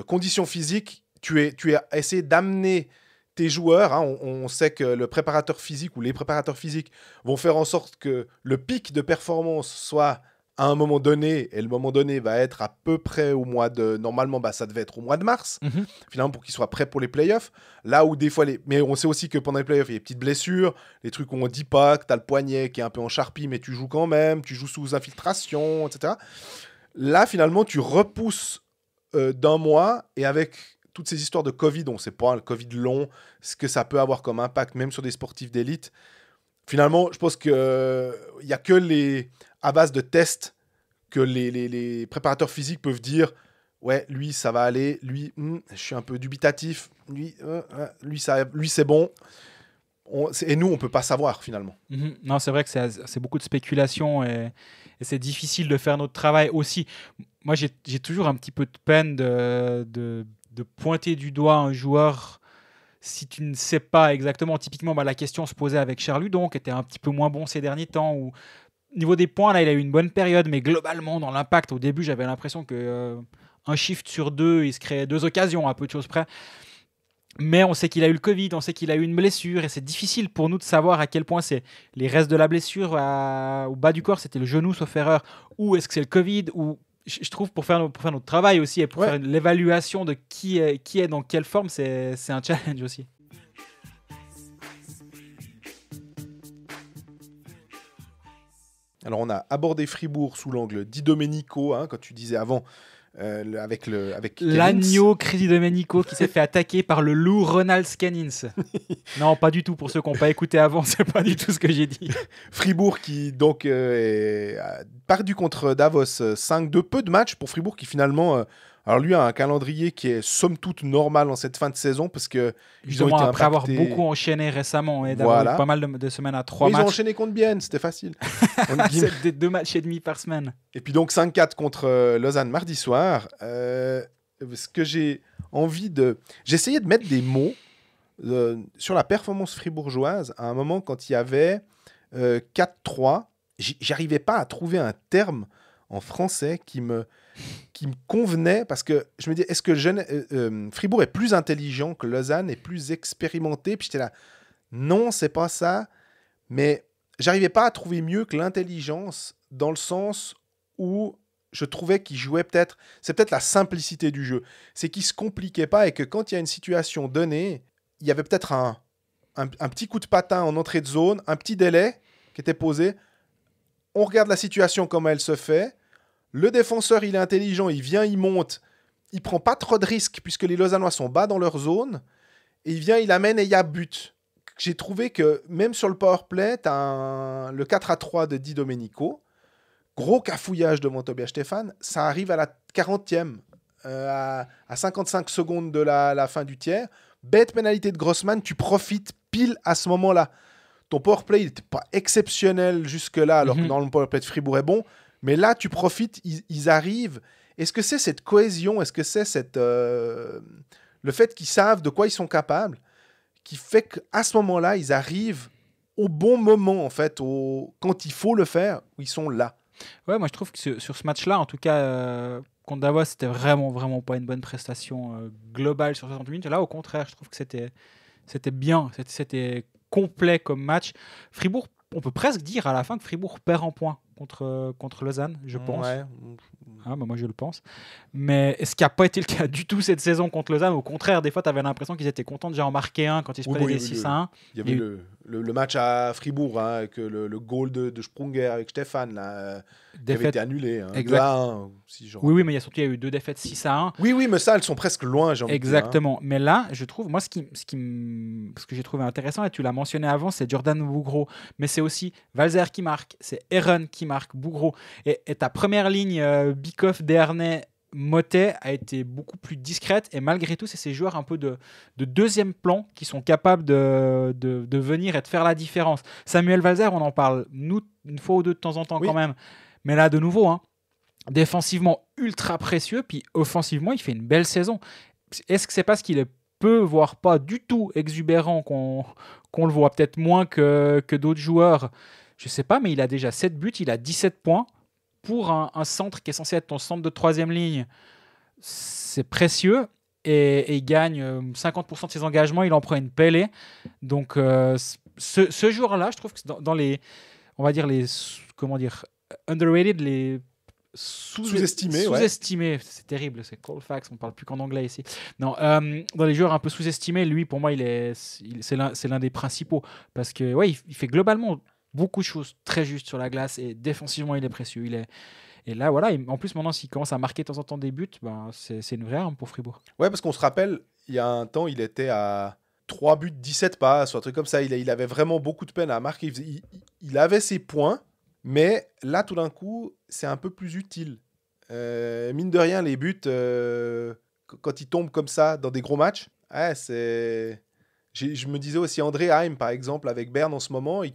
conditions physiques. Tu as essayé d'amener tes joueurs. Hein, on sait que le préparateur physique ou les préparateurs physiques vont faire en sorte que le pic de performance soit à un moment donné, et le moment donné va être à peu près au mois de... Normalement, ça devait être au mois de mars, finalement, pour qu'ils soient prêts pour les playoffs. Là où des fois... Mais on sait aussi que pendant les playoffs, il y a des petites blessures, des trucs où on ne dit pas, que tu as le poignet qui est un peu en charpie, mais tu joues quand même, tu joues sous infiltration, etc. Là, finalement, tu repousses d'un mois, et avec toutes ces histoires de Covid, on ne sait pas, le Covid long, ce que ça peut avoir comme impact, même sur des sportifs d'élite. Finalement, je pense qu'il n'y a que à base de tests que les préparateurs physiques peuvent dire ouais, lui, ça va aller, lui, je suis un peu dubitatif, lui, c'est bon. Et nous, on ne peut pas savoir, finalement. Non, c'est vrai que c'est beaucoup de spéculation et c'est difficile de faire notre travail aussi. Moi, j'ai toujours un petit peu de peine de pointer du doigt un joueur si tu ne sais pas exactement. Typiquement, la question se posait avec Charles Hudon, qui était un petit peu moins bon ces derniers temps. Au niveau des points, là, il a eu une bonne période, mais globalement, dans l'impact, au début, j'avais l'impression que un shift sur 2, il se créait 2 occasions, à peu de choses près. Mais on sait qu'il a eu le Covid, on sait qu'il a eu une blessure, et c'est difficile pour nous de savoir à quel point c'est les restes de la blessure au bas du corps, c'était le genou, sauf erreur, ou est-ce que c'est le Covid, ou... Je trouve pour faire notre travail aussi et pour faire l'évaluation de qui est dans quelle forme, c'est un challenge aussi. Alors on a abordé Fribourg sous l'angle Di Domenico, quand tu disais avant, avec l'agneau Crisi Domenico qui s'est fait attaquer par le loup Ronald Scannins. Non, pas du tout, pour ceux qui n'ont pas écouté avant, c'est pas du tout ce que j'ai dit. Fribourg qui donc est perdu contre Davos 5-2, peu de matchs pour Fribourg qui finalement alors lui a un calendrier qui est somme toute normal en cette fin de saison parce que justement après avoir beaucoup enchaîné récemment et d'avoir eu pas mal de semaines à 3 matchs. Ils ont enchaîné contre Bienne, c'était facile. C'est des 2 matchs et demi par semaine. Et puis donc 5-4 contre Lausanne mardi soir. Ce que j'ai envie de... J'essayais de mettre des mots sur la performance fribourgeoise à un moment quand il y avait 4-3. J'arrivais pas à trouver un terme en français qui me convenait parce que je me disais, est-ce que Fribourg est plus intelligent que Lausanne, est plus expérimenté? Puis j'étais là, non, c'est pas ça. Mais j'arrivais pas à trouver mieux que l'intelligence dans le sens où je trouvais qu'il jouait peut-être... C'est peut-être la simplicité du jeu. C'est qu'il ne se compliquait pas et que quand il y a une situation donnée, il y avait peut-être un petit coup de patin en entrée de zone, un petit délai qui était posé. On regarde la situation comme elle se fait. Le défenseur, il est intelligent, il vient, il monte. Il prend pas trop de risques puisque les Lausannois sont bas dans leur zone. Et il vient, il amène et il y a but. J'ai trouvé que même sur le powerplay, tu as le 4-3 de Di Domenico. Gros cafouillage devant Tobias Stéphane. Ça arrive à la 40e, à 55 secondes de la fin du tiers. Bête pénalité de Grossman, tu profites pile à ce moment-là. Ton powerplay, il n'était pas exceptionnel jusque-là, alors que dans le powerplay de Fribourg est bon. Mais là, tu profites, ils arrivent. Est-ce que c'est cette cohésion, est-ce que c'est le fait qu'ils savent de quoi ils sont capables, qui fait qu'à ce moment-là, ils arrivent au bon moment, en fait, quand il faut le faire, où ils sont là. Ouais, moi je trouve que sur ce match-là, en tout cas, contre Davos, c'était vraiment pas une bonne prestation globale sur 60 minutes. Là, au contraire, je trouve que c'était bien, c'était complet comme match. Fribourg, on peut presque dire à la fin que Fribourg perd en points contre Lausanne, je pense. Ouais. Ah, bah moi je le pense. Mais ce qui n'a pas été le cas du tout cette saison contre Lausanne, au contraire, des fois tu avais l'impression qu'ils étaient contents de déjà en marquer un quand ils se prenaient des 6-1. Il y avait le match à Fribourg, hein, avec le goal de Sprunger avec Stéphane, là, qui avait été annulé. Hein, exact. Oui, mais il y a eu 2 défaites 6-1. Oui, mais ça, elles sont presque loin, j'ai envie exactement. de dire, hein. Mais là, je trouve, moi, ce que j'ai trouvé intéressant, et tu l'as mentionné avant, c'est Jordan Bougro, mais c'est aussi Valzer qui marque, c'est Eren qui marque, Bougro. Et ta première ligne, Bikoff, Dernay, Motet, a été beaucoup plus discrète. Et malgré tout, c'est ces joueurs un peu de deuxième plan qui sont capables de venir et de faire la différence. Samuel Valzer, on en parle, nous, une fois ou deux de temps en temps quand même. Mais là, de nouveau, hein, défensivement ultra précieux, puis offensivement, il fait une belle saison. Est-ce que c'est parce qu'il est peu, voire pas du tout exubérant qu'on le voit peut-être moins que d'autres joueurs? Je sais pas, mais il a déjà 7 buts, il a 17 points. Pour un centre qui est censé être ton centre de troisième ligne, c'est précieux. Et il gagne 50% de ses engagements, il en prend une pellée. Donc ce joueur-là, je trouve que dans les, on va dire les, comment dire, underrated, les sous-estimés, c'est terrible, c'est Colfax, on parle plus qu'en anglais ici. Non, dans les joueurs un peu sous-estimés, lui, pour moi, c'est l'un des principaux parce que ouais, il fait globalement beaucoup de choses très justes sur la glace et défensivement, il est précieux. Et là, voilà, en plus, maintenant, s'il commence à marquer de temps en temps des buts, ben, c'est une vraie arme pour Fribourg. Ouais, parce qu'on se rappelle, il y a un temps, il était à 3 buts, 17 passes, un truc comme ça. Il avait vraiment beaucoup de peine à marquer. Il avait ses points, mais là, tout d'un coup, c'est un peu plus utile. Mine de rien, les buts, quand ils tombent comme ça dans des gros matchs, je me disais aussi, André Heim, par exemple, avec Berne en ce moment, il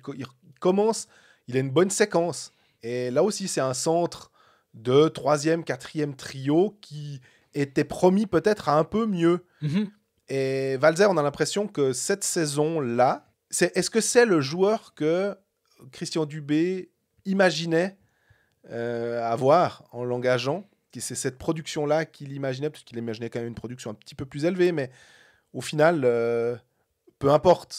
commence, il a une bonne séquence. Et là aussi, c'est un centre de 3e, 4e trio qui était promis peut-être à un peu mieux. Et Valzer, on a l'impression que cette saison-là, est-ce que c'est le joueur que Christian Dubé imaginait avoir en l'engageant? C'est cette production-là qu'il imaginait, parce qu'il imaginait quand même une production un petit peu plus élevée, mais au final, peu importe,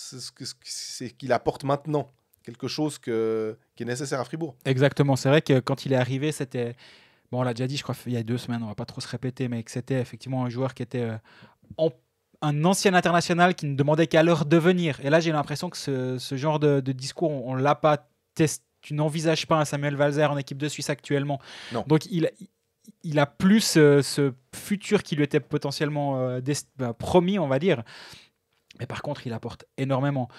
c'est qu'il apporte maintenant quelque chose qui est nécessaire à Fribourg. Exactement, c'est vrai que quand il est arrivé, c'était... Bon, on l'a déjà dit, je crois, il y a 2 semaines, on ne va pas trop se répéter, mais que c'était effectivement un joueur qui était un ancien international qui ne demandait qu'à leur devenir. Et là, j'ai l'impression que ce genre de discours, on ne l'a pas testé. Tu n'envisages pas un Samuel Valzer en équipe de Suisse actuellement. Non. Donc, il a plus ce futur qui lui était potentiellement promis, on va dire. Mais par contre, il apporte énormément.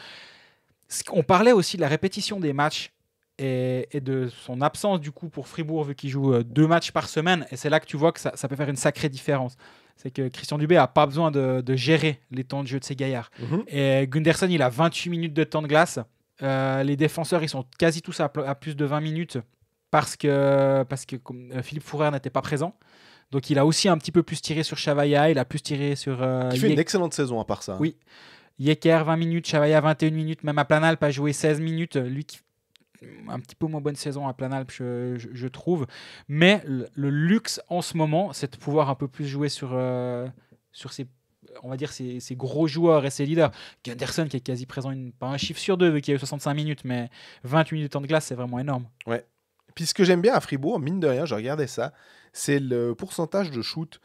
On parlait aussi de la répétition des matchs et de son absence du coup pour Fribourg vu qu'il joue 2 matchs par semaine. Et c'est là que tu vois que ça peut faire une sacrée différence. C'est que Christian Dubé n'a pas besoin de gérer les temps de jeu de ses gaillards. Et Gunderson, il a 28 minutes de temps de glace. Les défenseurs, ils sont quasi tous à plus de 20 minutes parce que Philippe Fourère n'était pas présent. Donc il a aussi un petit peu plus tiré sur Chavaya, il a plus tiré sur... Qui fait une excellente saison à part ça. Oui. Yecker 20 minutes, Chavaya 21 minutes, même à Planalp a joué 16 minutes. Lui qui un petit peu moins bonne saison à Planalp, je trouve. Mais le luxe en ce moment, c'est de pouvoir un peu plus jouer sur ces, on va dire, ces gros joueurs et ces leaders. Gunderson qui est quasi présent, pas un chiffre sur 2 vu qu'il y a eu 65 minutes, mais 28 minutes de temps de glace, c'est vraiment énorme. Ouais. Puis ce que j'aime bien à Fribourg, mine de rien, je regardais ça, c'est le pourcentage de shoot.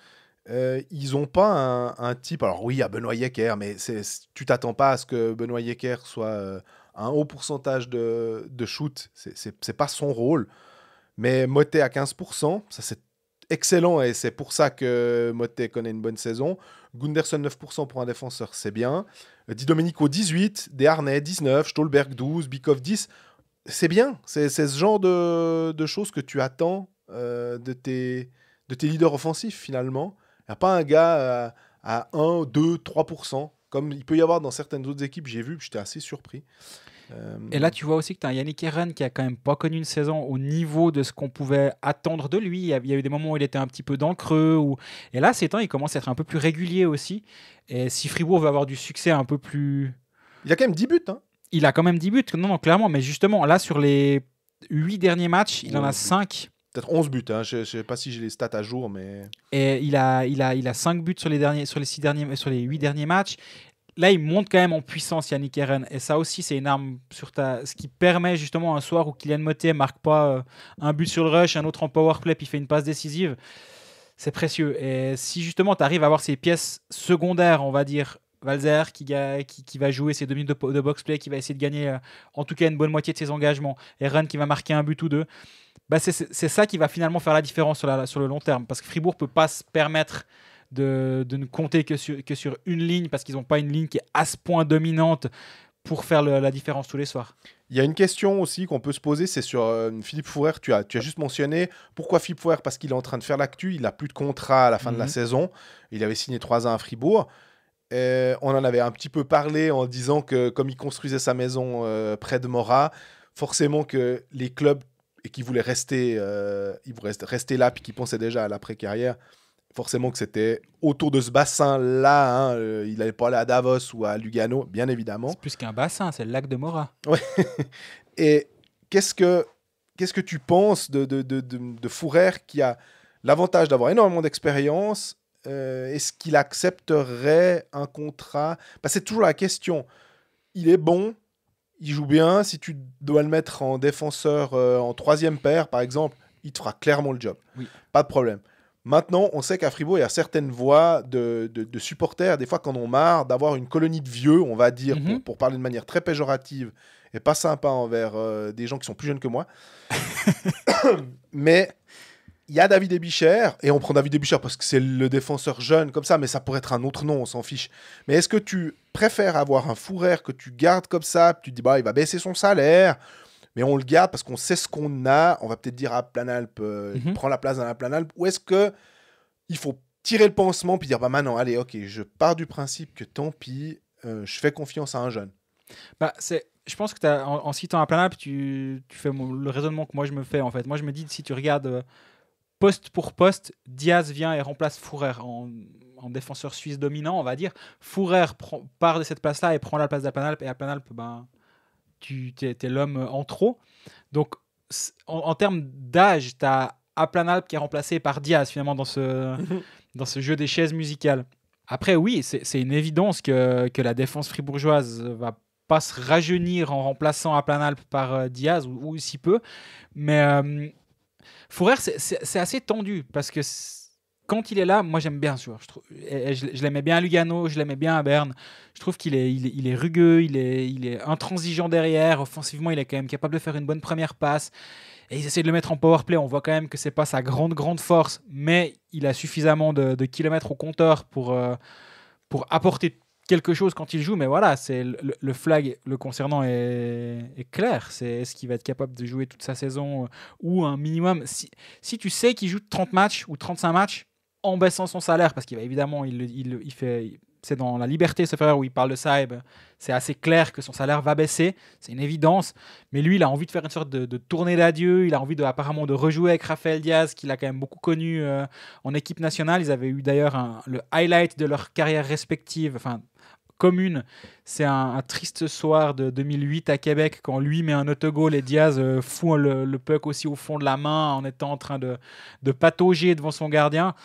Ils n'ont pas un type. Alors oui, il y a Benoît Yecker, mais tu t'attends pas à ce que Benoît Yecker soit un haut pourcentage de shoot. C'est pas son rôle. Mais Motet à 15%, ça c'est excellent et c'est pour ça que Motet connaît une bonne saison. Gunderson 9% pour un défenseur, c'est bien. Di Domenico 18, Desharnais 19, Stolberg 12, Bikov 10. C'est bien. C'est ce genre de choses que tu attends de tes leaders offensifs finalement. Il n'y a pas un gars à 1, 2, 3%, comme il peut y avoir dans certaines autres équipes. J'ai vu, j'étais assez surpris. Et là, tu vois aussi que tu as Yannick Herren qui a quand même pas connu une saison au niveau de ce qu'on pouvait attendre de lui. Il y a eu des moments où il était un petit peu dans le creux. Et là, ces temps, il commence à être un peu plus régulier aussi. Et si Fribourg veut avoir du succès un peu plus... Il a quand même 10 buts. Hein. Il a quand même 10 buts, non, clairement. Mais justement, là, sur les 8 derniers matchs, il en a 5. Peut-être 11 buts. Hein. Je ne sais pas si j'ai les stats à jour, mais... Et il a 5 buts sur les 8 derniers matchs. Là, il monte quand même en puissance, Yannick Herren. Et ça aussi, c'est une arme ce qui permet justement un soir où Kylian Motet ne marque pas un but sur le rush, un autre en powerplay, puis il fait une passe décisive. C'est précieux. Et si justement tu arrives à avoir ces pièces secondaires, on va dire, Valzer qui va jouer ses 2 minutes de box-play, qui va essayer de gagner en tout cas une bonne moitié de ses engagements, Herren qui va marquer un but ou deux, bah c'est ça qui va finalement faire la différence sur le long terme. Parce que Fribourg ne peut pas se permettre de ne compter que sur une ligne parce qu'ils n'ont pas une ligne qui est à ce point dominante pour faire la différence tous les soirs. Il y a une question aussi qu'on peut se poser, c'est sur Philippe Fourer. Tu as juste mentionné pourquoi Philippe Fourer, parce qu'il est en train de faire l'actu, il n'a plus de contrat à la fin de la saison, il avait signé 3 ans à Fribourg. On en avait un petit peu parlé en disant que comme il construisait sa maison près de Morat, forcément que les clubs et qui voulaient rester là puis qui pensaient déjà à l'après-carrière, forcément que c'était autour de ce bassin-là. Hein, il n'allait pas aller à Davos ou à Lugano, bien évidemment. C'est plus qu'un bassin, c'est le lac de Morat. Ouais. Et qu'est-ce que tu penses de Fourer qui a l'avantage d'avoir énormément d'expérience? Est-ce qu'il accepterait un contrat? C'est toujours la question. Il est bon, il joue bien. Si tu dois le mettre en défenseur en 3e paire, par exemple, il te fera clairement le job. Oui. Pas de problème. Maintenant, on sait qu'à Fribourg, il y a certaines voix de supporters, des fois, qui en ont marre d'avoir une colonie de vieux, on va dire, pour parler de manière très péjorative et pas sympa envers des gens qui sont plus jeunes que moi. Mais il y a David Ebicher, et on prend David Ebicher parce que c'est le défenseur jeune, comme ça, mais ça pourrait être un autre nom, on s'en fiche. Mais est-ce que tu préfères avoir un Fourer que tu gardes comme ça, puis tu te dis, il va baisser son salaire, mais on le garde parce qu'on sait ce qu'on a, on va peut-être dire à Planalp, il prend la place dans la Planalp, ou est-ce qu'il faut tirer le pansement puis dire, maintenant, allez, ok, je pars du principe que tant pis, je fais confiance à un jeune. Je pense que en citant à Planalp, tu fais le raisonnement que moi je me fais en fait. Moi je me dis, si tu regardes poste pour poste, Diaz vient et remplace Fourer en défenseur suisse dominant, on va dire. Fourer part de cette place-là et prend la place d'Aplanalp, et Aplanalp, tu es l'homme en trop. Donc en termes d'âge, tu as Aplanalp qui est remplacé par Diaz finalement dans ce jeu des chaises musicales. Après oui, c'est une évidence que la défense fribourgeoise va pas se rajeunir en remplaçant Aplanalp par Diaz ou si peu, mais Fourer c'est assez tendu parce que quand il est là, moi j'aime bien sûr. Je l'aimais bien à Lugano, je l'aimais bien à Berne. Je trouve qu'il est rugueux, il est intransigeant derrière. Offensivement, il est quand même capable de faire une bonne première passe. Et ils essaient de le mettre en powerplay. On voit quand même que c'est pas sa grande force, mais il a suffisamment de kilomètres au compteur pour apporter quelque chose quand il joue. Mais voilà, c'est le flag le concernant est clair. C'est est-ce qu'il va être capable de jouer toute sa saison ou un minimum. Si tu sais qu'il joue 30 matchs ou 35 matchs en baissant son salaire, parce qu'il va évidemment, il fait, c'est dans La Liberté, ce frère, où il parle de ça, c'est assez clair que son salaire va baisser, c'est une évidence, mais lui, il a envie de faire une sorte de tournée d'adieu, il a envie apparemment de rejouer avec Raphaël Diaz, qu'il a quand même beaucoup connu en équipe nationale. Ils avaient eu d'ailleurs le highlight de leur carrière respective, commune, c'est un triste soir de 2008 à Québec quand lui met un autogol et Diaz fout le puck aussi au fond de la main en étant en train de patauger devant son gardien.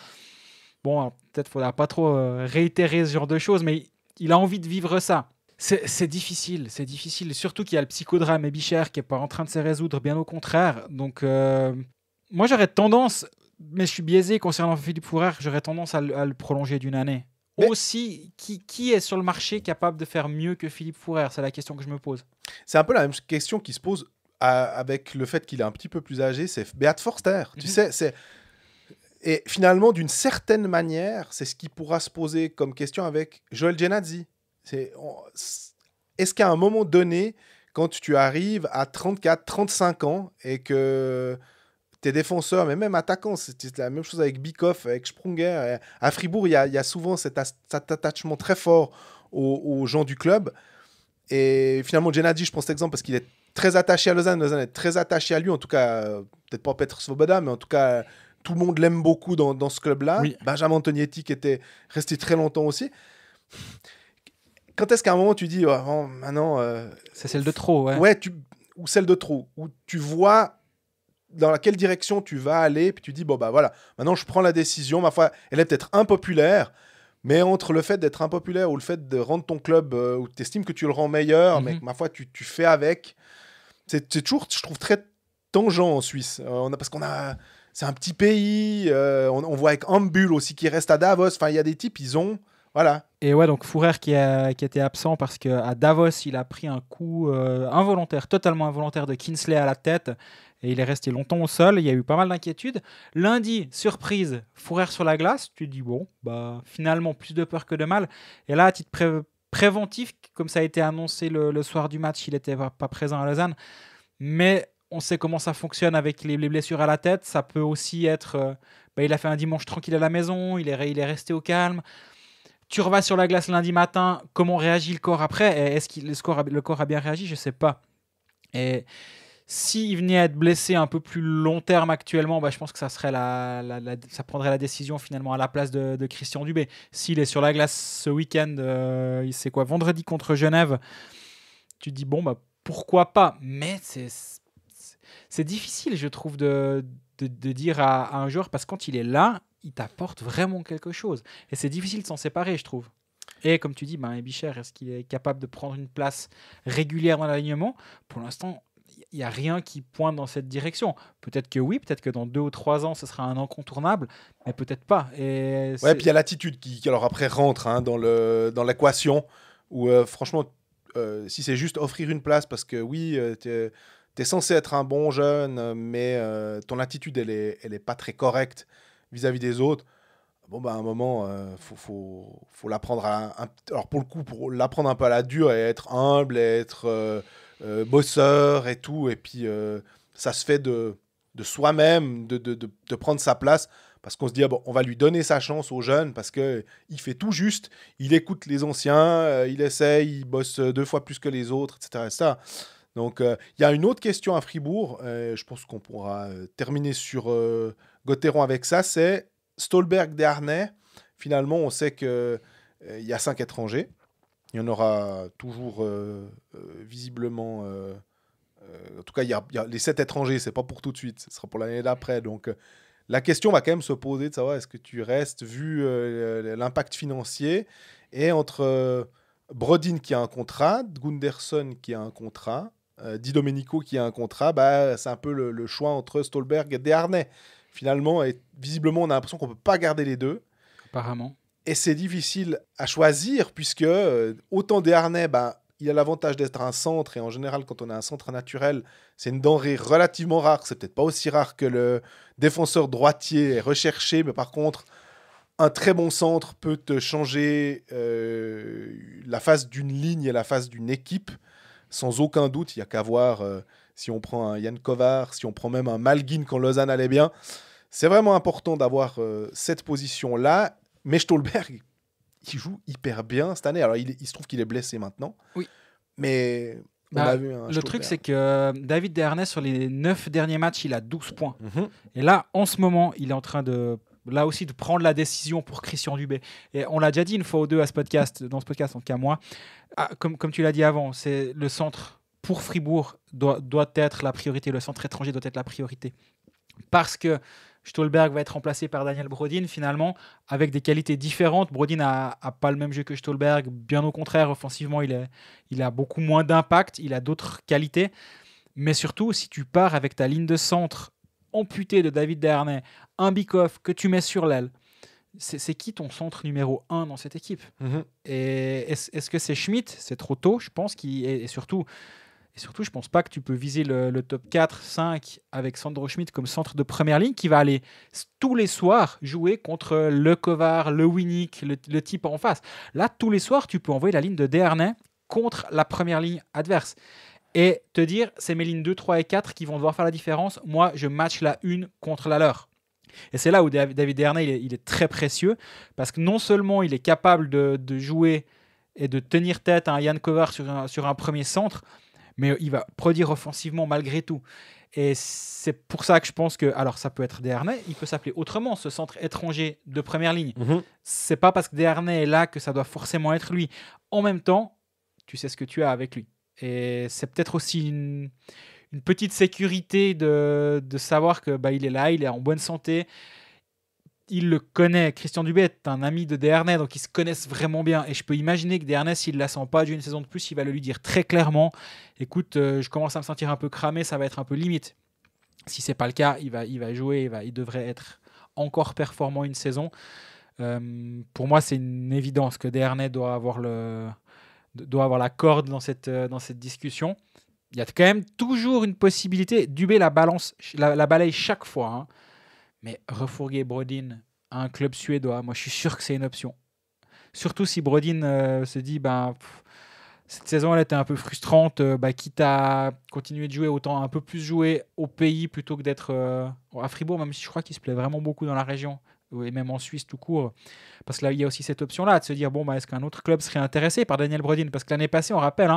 Bon, peut-être faudra pas trop réitérer ce genre de choses, mais il a envie de vivre ça. C'est difficile, c'est difficile. Surtout qu'il y a le psychodrame et Bichère qui n'est pas en train de se résoudre, bien au contraire. Donc, moi, j'aurais tendance, mais je suis biaisé concernant Philippe Fourer, j'aurais tendance à le prolonger d'une année. Mais aussi, qui est sur le marché capable de faire mieux que Philippe Fourer? C'est la question que je me pose. C'est un peu la même question qui se pose avec le fait qu'il est un petit peu plus âgé, c'est Beat Forster. Tu sais, et finalement, d'une certaine manière, c'est ce qui pourra se poser comme question avec Joel Genadzi. Est-ce qu'à un moment donné, quand tu arrives à 34, 35 ans et que tes défenseurs, mais même attaquants, c'est la même chose avec Bikoff, avec Sprunger. À Fribourg, il y a souvent cet attachement très fort aux gens du club. Et finalement, Genadzi, je prends cet exemple parce qu'il est très attaché à Lausanne. Lausanne est très attaché à lui, en tout cas, peut-être pas Petr Svoboda, mais en tout cas, tout le monde l'aime beaucoup dans ce club-là. Oui. Benjamin Antonietti qui était resté très longtemps aussi. Quand est-ce qu'à un moment tu dis oh, maintenant c'est celle de trop, ou celle de trop, où tu vois dans laquelle direction tu vas aller, puis tu dis bon bah voilà, maintenant je prends la décision, ma foi, elle est peut-être impopulaire, mais entre le fait d'être impopulaire ou le fait de rendre ton club où tu estimes que tu le rends meilleur, mais que, ma foi tu fais avec, c'est toujours, je trouve, très tangent en Suisse. Parce qu'on a, c'est un petit pays, on voit avec Ambul aussi qui reste à Davos, enfin il y a des types, ils ont voilà. Et ouais, donc Fourer qui était absent parce qu'à Davos, il a pris un coup involontaire, totalement involontaire de Kinsley à la tête. Et il est resté longtemps au sol. Il y a eu pas mal d'inquiétudes. Lundi, surprise, Fourer sur la glace. Tu te dis, bon, bah, finalement, plus de peur que de mal. Et là, à titre préventif, comme ça a été annoncé le soir du match, il n'était pas présent à Lausanne. Mais on sait comment ça fonctionne avec les blessures à la tête. Ça peut aussi être... il a fait un dimanche tranquille à la maison. Il est resté au calme. Tu revas sur la glace lundi matin, comment réagit le corps après? Est-ce que le corps a bien réagi? Je ne sais pas. Et s'il venait à être blessé un peu plus long terme actuellement, je pense que ça serait ça prendrait la décision finalement à la place de Christian Dubé. S'il est sur la glace ce week-end, c'est quoi, vendredi contre Genève, tu te dis bon, pourquoi pas? Mais c'est difficile, je trouve, de dire à un joueur, parce que quand il est là, il t'apporte vraiment quelque chose. Et c'est difficile de s'en séparer, je trouve. Et comme tu dis, Bichère, est-ce qu'il est capable de prendre une place régulière dans l'alignement? Pour l'instant, il n'y a rien qui pointe dans cette direction. Peut-être que oui, peut-être que dans 2 ou 3 ans, ce sera un incontournable, mais peut-être pas. Et puis il y a l'attitude qui alors après rentre dans l'équation, où franchement, si c'est juste offrir une place, parce que oui, t'es censé être un bon jeune, mais ton attitude, elle est pas très correcte vis-à-vis des autres. Bon, à un moment, faut l'apprendre alors pour le coup, pour l'apprendre un peu à la dure et être humble, et être bosseur et tout. Et puis, ça se fait de soi-même, de prendre sa place, parce qu'on se dit, on va lui donner sa chance aux jeunes, parce qu'il fait tout juste, il écoute les anciens, il essaye, il bosse 2 fois plus que les autres, etc. etc. Donc, il y a une autre question à Fribourg, je pense qu'on pourra terminer sur Gauthieron avec ça, c'est Stolberg Desharnais. Finalement, on sait qu'il y a 5 étrangers. Il y en aura toujours visiblement... en tout cas, il y a les 7 étrangers, c'est pas pour tout de suite, ce sera pour l'année d'après. Donc, la question va quand même se poser de savoir est-ce que tu restes, vu l'impact financier, et entre Brodin qui a un contrat, Gunderson qui a un contrat, Di Domenico qui a un contrat, c'est un peu le choix entre Stolberg et Desharnais. Finalement, et visiblement, on a l'impression qu'on ne peut pas garder les deux. Apparemment. Et c'est difficile à choisir, puisque autant Desharnais, il a l'avantage d'être un centre, et en général, quand on a un centre naturel, c'est une denrée relativement rare. C'est peut-être pas aussi rare que le défenseur droitier est recherché, mais par contre, un très bon centre peut te changer la face d'une ligne et la face d'une équipe, sans aucun doute. Il n'y a qu'à voir si on prend un Jan Kovar, si on prend même un Malguin quand Lausanne allait bien. C'est vraiment important d'avoir cette position-là. Mais Stolberg, il joue hyper bien cette année. Alors, il se trouve qu'il est blessé maintenant. Oui. Mais on a vu un le truc, c'est que David Desharnais, sur les 9 derniers matchs, il a 12 points. Mm-hmm. Et là, en ce moment, il est en train de prendre la décision pour Christian Dubé. Et on l'a déjà dit une fois ou deux dans ce podcast, en tout cas moi. Comme tu l'as dit avant, c'est le centre pour Fribourg doit être la priorité. Le centre étranger doit être la priorité. Parce que Stolberg va être remplacé par Daniel Brodin finalement, avec des qualités différentes. Brodin a pas le même jeu que Stolberg, bien au contraire, offensivement, il a beaucoup moins d'impact, il a d'autres qualités. Mais surtout, si tu pars avec ta ligne de centre amputée de David Desharnais, un Bikoff que tu mets sur l'aile, c'est qui ton centre numéro 1 dans cette équipe? Et est-ce que c'est Schmidt? C'est trop tôt, je pense. Et surtout, je pense pas que tu peux viser le top 4, 5 avec Sandro Schmidt comme centre de première ligne qui va aller tous les soirs jouer contre le Kovar, le Winnick, le type en face. Là, tous les soirs, tu peux envoyer la ligne de Desharnais contre la première ligne adverse et te dire, c'est mes lignes 2, 3 et 4 qui vont devoir faire la différence. Moi, je match la une contre la leur. Et c'est là où David Desharnais il est très précieux parce que non seulement il est capable de jouer et de tenir tête à un Jan Kovar sur un premier centre, mais il va produire offensivement malgré tout. Et c'est pour ça que je pense que, alors ça peut être Desharnais, il peut s'appeler autrement, ce centre étranger de première ligne. C'est pas parce que Desharnais est là que ça doit forcément être lui. En même temps, tu sais ce que tu as avec lui. Et c'est peut-être aussi une petite sécurité de savoir que il est là, il est en bonne santé. Il le connaît. Christian Dubé est un ami de Desharnais, donc ils se connaissent vraiment bien. Et je peux imaginer que Desharnais, s'il ne la sent pas d'une saison de plus, il va le lui dire très clairement. Écoute, je commence à me sentir un peu cramé, ça va être un peu limite. Si ce n'est pas le cas, il va jouer, il devrait être encore performant une saison. Pour moi, c'est une évidence que Desharnais doit avoir la corde dans cette discussion. Il y a quand même toujours une possibilité. Dubé la balaye chaque fois. Hein. Mais refourguer Brodin à un club suédois, moi je suis sûr que c'est une option. Surtout si Brodin se dit cette saison elle était un peu frustrante, quitte à continuer de jouer, autant un peu plus jouer au pays plutôt que d'être à Fribourg, même si je crois qu'il se plaît vraiment beaucoup dans la région, et même en Suisse tout court. Parce que là il y a aussi cette option-là de se dire est-ce qu'un autre club serait intéressé par Daniel Brodin? Parce que l'année passée, on rappelle,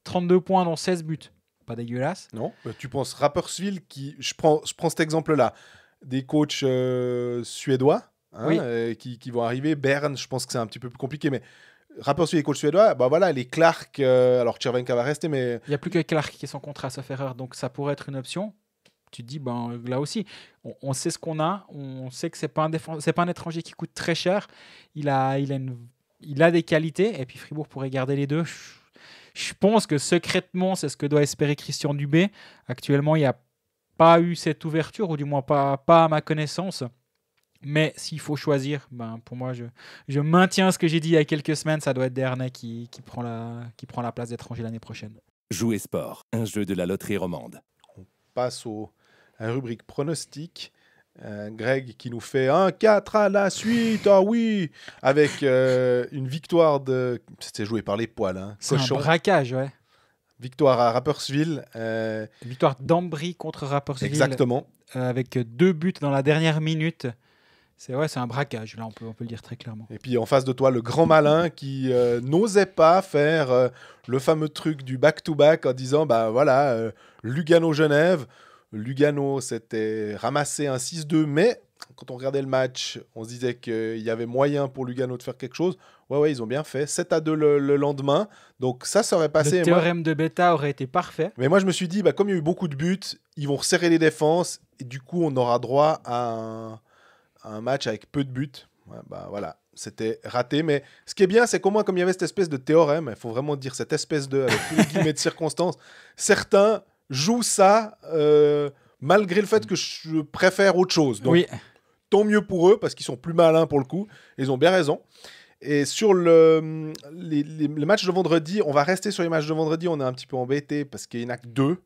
32 points dans 16 buts. Pas dégueulasse. Non, tu penses Rapperswil je prends cet exemple-là. Des coachs suédois qui vont arriver. Berne, je pense que c'est un petit peu plus compliqué, mais Rapperswil les coachs suédois, les Clark, alors Cervenka va rester, mais... Il n'y a plus que Clark qui est sans contrat, sauf erreur, donc ça pourrait être une option. Tu te dis, là aussi, on sait ce qu'on a, on sait que c'est pas un étranger qui coûte très cher, il a des qualités, et puis Fribourg pourrait garder les deux. Je pense que secrètement, c'est ce que doit espérer Christian Dubé. Actuellement, il n'y a pas eu cette ouverture, ou du moins pas à ma connaissance. Mais s'il faut choisir, pour moi, je maintiens ce que j'ai dit il y a quelques semaines. Ça doit être Desharnais qui prend la place d'étranger l'année prochaine. Jouer sport, un jeu de la loterie romande. On passe à la rubrique pronostic. Greg qui nous fait 1-4 à la suite, oui, avec une victoire c'était joué par les poils. Hein. C'est un braquage, ouais. Victoire à Rapperswil. Victoire d'Ambry contre Rapperswil. Exactement. Avec 2 buts dans la dernière minute. C'est un braquage, là, on peut le dire très clairement. Et puis en face de toi, le grand malin qui n'osait pas faire le fameux truc du back-to-back en disant, Lugano-Genève. Lugano s'était ramassé un 6-2, mais quand on regardait le match, on se disait qu'il y avait moyen pour Lugano de faire quelque chose. Ouais, ils ont bien fait. 7-2 le lendemain. Donc ça aurait passé. Le théorème de Beta aurait été parfait. Mais moi, je me suis dit, comme il y a eu beaucoup de buts, ils vont resserrer les défenses. Et du coup, on aura droit à un match avec peu de buts. Ouais, c'était raté. Mais ce qui est bien, c'est qu'au moins, comme il y avait cette espèce de théorème, il faut vraiment dire cette espèce de, avec tous les guillemets de circonstances, certains jouent ça malgré le fait que je préfère autre chose. Donc, tant mieux pour eux, parce qu'ils sont plus malins pour le coup. Ils ont bien raison. Et sur les matchs de vendredi, on va rester sur les matchs de vendredi. On est un petit peu embêté parce qu'il n'y en a que 2.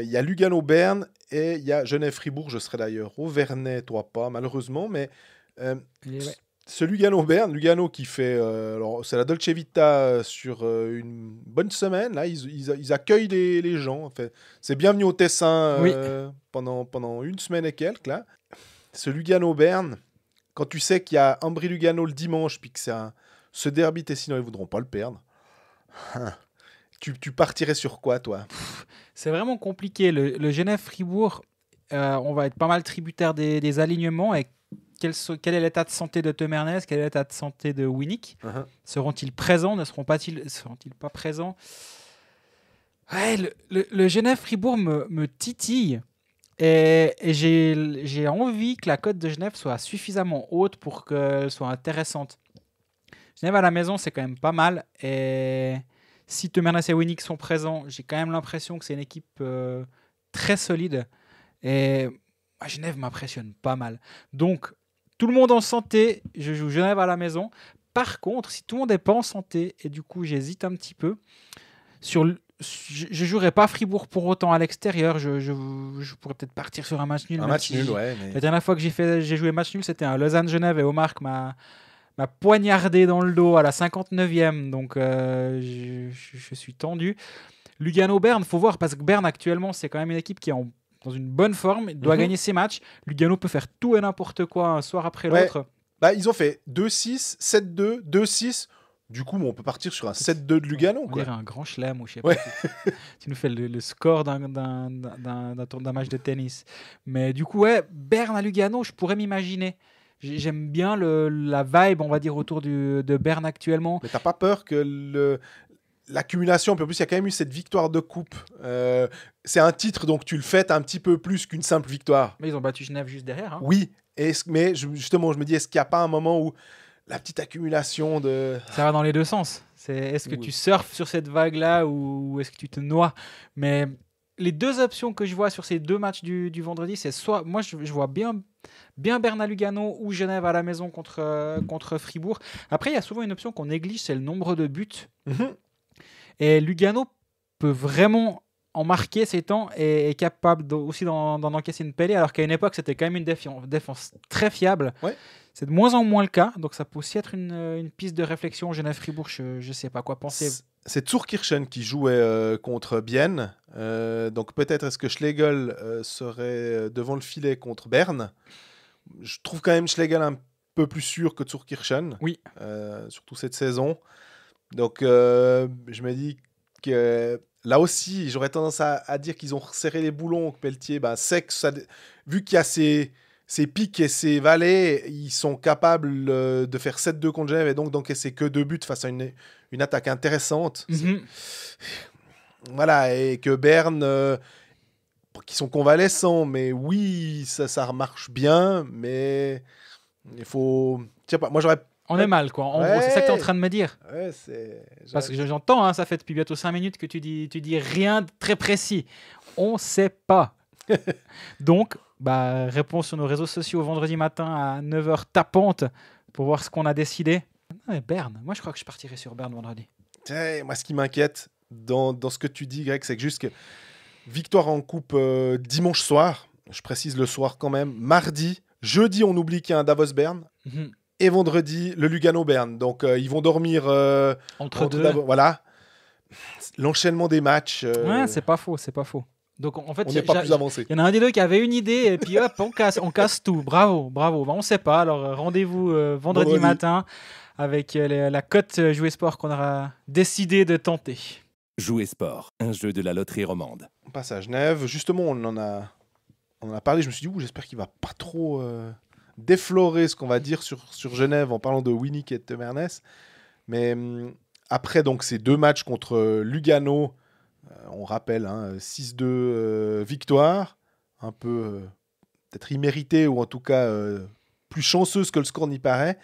Il y a Lugano-Berne et il y a Genève-Fribourg. Je serai d'ailleurs au Vernet, toi pas, malheureusement. Mais ce Lugano qui fait... alors, c'est la Dolce Vita sur une bonne semaine. Là, ils accueillent les gens. En fait. C'est bienvenu au Tessin pendant une semaine et quelques. Là. Ce Lugano-Berne... Quand tu sais qu'il y a Ambry-Lugano le dimanche, puis que c'est ce derby, sinon ils ne voudront pas le perdre. Tu partirais sur quoi, toi? C'est vraiment compliqué. Le Genève-Fribourg, on va être pas mal tributaire des alignements. Et quel est l'état de santé de Temernes? Quel est l'état de santé de Winnick? Seront-ils présents? Ne seront-ils pas présents? Ouais, le Genève-Fribourg me titille. Et j'ai envie que la cote de Genève soit suffisamment haute pour qu'elle soit intéressante. Genève à la maison, c'est quand même pas mal. Et si Temernes et Winnick sont présents, j'ai quand même l'impression que c'est une équipe très solide. Et Genève m'impressionne pas mal. Donc, tout le monde en santé, je joue Genève à la maison. Par contre, si tout le monde n'est pas en santé, et du coup j'hésite un petit peu, je ne jouerai pas Fribourg pour autant à l'extérieur. Je pourrais peut-être partir sur un match nul. Un match nul, ouais. Mais... La dernière fois que j'ai joué match nul, c'était un Lausanne-Genève et Omar m'a poignardé dans le dos à la 59e. Donc je suis tendu. Lugano-Berne, il faut voir, parce que Berne actuellement, c'est quand même une équipe qui est dans une bonne forme. Il doit gagner ses matchs. Lugano peut faire tout et n'importe quoi un soir après l'autre. Bah, ils ont fait 2-6, 7-2, 2-6. Du coup, on peut partir sur un 7-2 de Lugano. On dirait un grand chelem ou je sais pas. Tu nous fais le score d'un match de tennis. Mais du coup, ouais, Berne à Lugano, je pourrais m'imaginer. J'aime bien la vibe, on va dire, autour de Berne actuellement. Mais t'as pas peur que l'accumulation, puis en plus, il y a quand même eu cette victoire de coupe. C'est un titre, donc tu le fêtes un petit peu plus qu'une simple victoire. Mais ils ont battu Genève juste derrière. Hein. Oui, mais justement, je me dis, est-ce qu'il n'y a pas un moment où la petite accumulation de... Ça va dans les deux sens. Est-ce que tu surfes sur cette vague-là ou est-ce que tu te noies? Mais les deux options que je vois sur ces deux matchs du vendredi, c'est soit... Moi, je vois bien Berne à Lugano ou Genève à la maison contre Fribourg. Après, il y a souvent une option qu'on néglige, c'est le nombre de buts. Et Lugano peut vraiment en marquer ces temps et est capable aussi d'en encaisser une pellée, alors qu'à une époque, c'était quand même une défense très fiable. Ouais. C'est de moins en moins le cas, donc ça peut aussi être une piste de réflexion. Genève-Fribourg, je ne sais pas quoi penser. C'est Zurkirchen qui jouait contre Bienne. Donc peut-être est-ce que Schlegel serait devant le filet contre Berne. Je trouve quand même Schlegel un peu plus sûr que Zurkirchen. Oui. Surtout cette saison. Donc je me dis que là aussi, j'aurais tendance à dire qu'ils ont resserré les boulons. Que Pelletier, sait que vu qu'il y a ces pics et ces vallées, ils sont capables de faire 7-2 contre Genève et donc d'encaisser que 2 buts face à une attaque intéressante. Voilà, et que Berne, qui sont convalescents, mais oui, ça marche bien, mais il faut... Je sais pas, moi j'aurais... On est mal, quoi. En gros, c'est ça que tu es en train de me dire. Ouais, parce que j'entends, ça fait depuis bientôt 5 minutes que tu dis rien de très précis. On sait pas. Donc, réponse sur nos réseaux sociaux vendredi matin à 9h tapante pour voir ce qu'on a décidé. Non, mais Berne, moi je crois que je partirai sur Berne vendredi. Moi, ce qui m'inquiète dans ce que tu dis, Greg, c'est que juste que victoire en coupe dimanche soir, je précise le soir quand même, mardi, jeudi, on oublie qu'il y a un Davos-Berne. Et vendredi, le Lugano-Berne. Donc, ils vont dormir entre deux. Voilà. L'enchaînement des matchs. Ouais, c'est pas faux. Donc, en fait, on n'est pas plus avancé. Il y en a un des deux qui avait une idée, et puis hop, on casse tout. Bravo. On ne sait pas. Alors, rendez-vous vendredi matin avec la cote Jouer Sport qu'on aura décidé de tenter. Jouer Sport, un jeu de la loterie romande. On passe à Genève. Justement, on en a parlé. Je me suis dit, j'espère qu'il ne va pas trop... déflorer ce qu'on va dire sur Genève en parlant de Winnick et de Temernes. Mais après donc ces deux matchs contre Lugano, on rappelle 6-2 victoire, un peu peut-être imméritée ou en tout cas plus chanceuse que le score n'y paraît.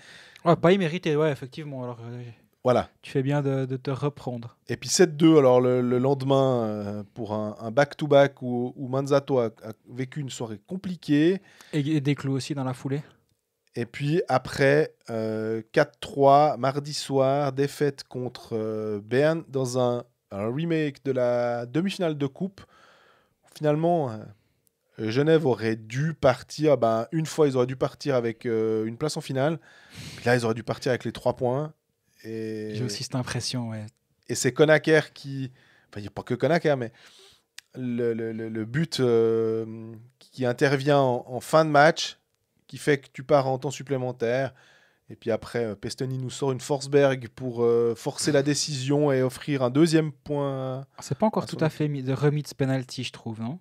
Ouais, pas immérité, ouais, effectivement. Alors, voilà. Tu fais bien de te reprendre. Et puis 7-2, alors le lendemain, pour un back-to-back où Manzato a vécu une soirée compliquée. Et des clous aussi dans la foulée. Et puis après, 4-3, mardi soir, défaite contre Berne dans un remake de la demi-finale de coupe. Finalement, Genève aurait dû partir, une fois ils auraient dû partir avec une place en finale. Puis là, ils auraient dû partir avec les 3 points. Et... J'ai aussi cette impression, ouais. Et c'est Conacher qui... Enfin, il n'y a pas que Conacher, mais le but qui intervient en fin de match, qui fait que tu pars en temps supplémentaire. Et puis après, Pestoni nous sort une Forsberg pour forcer la décision et offrir un deuxième point. C'est pas encore tout à fait remis de ce penalty, je trouve, non?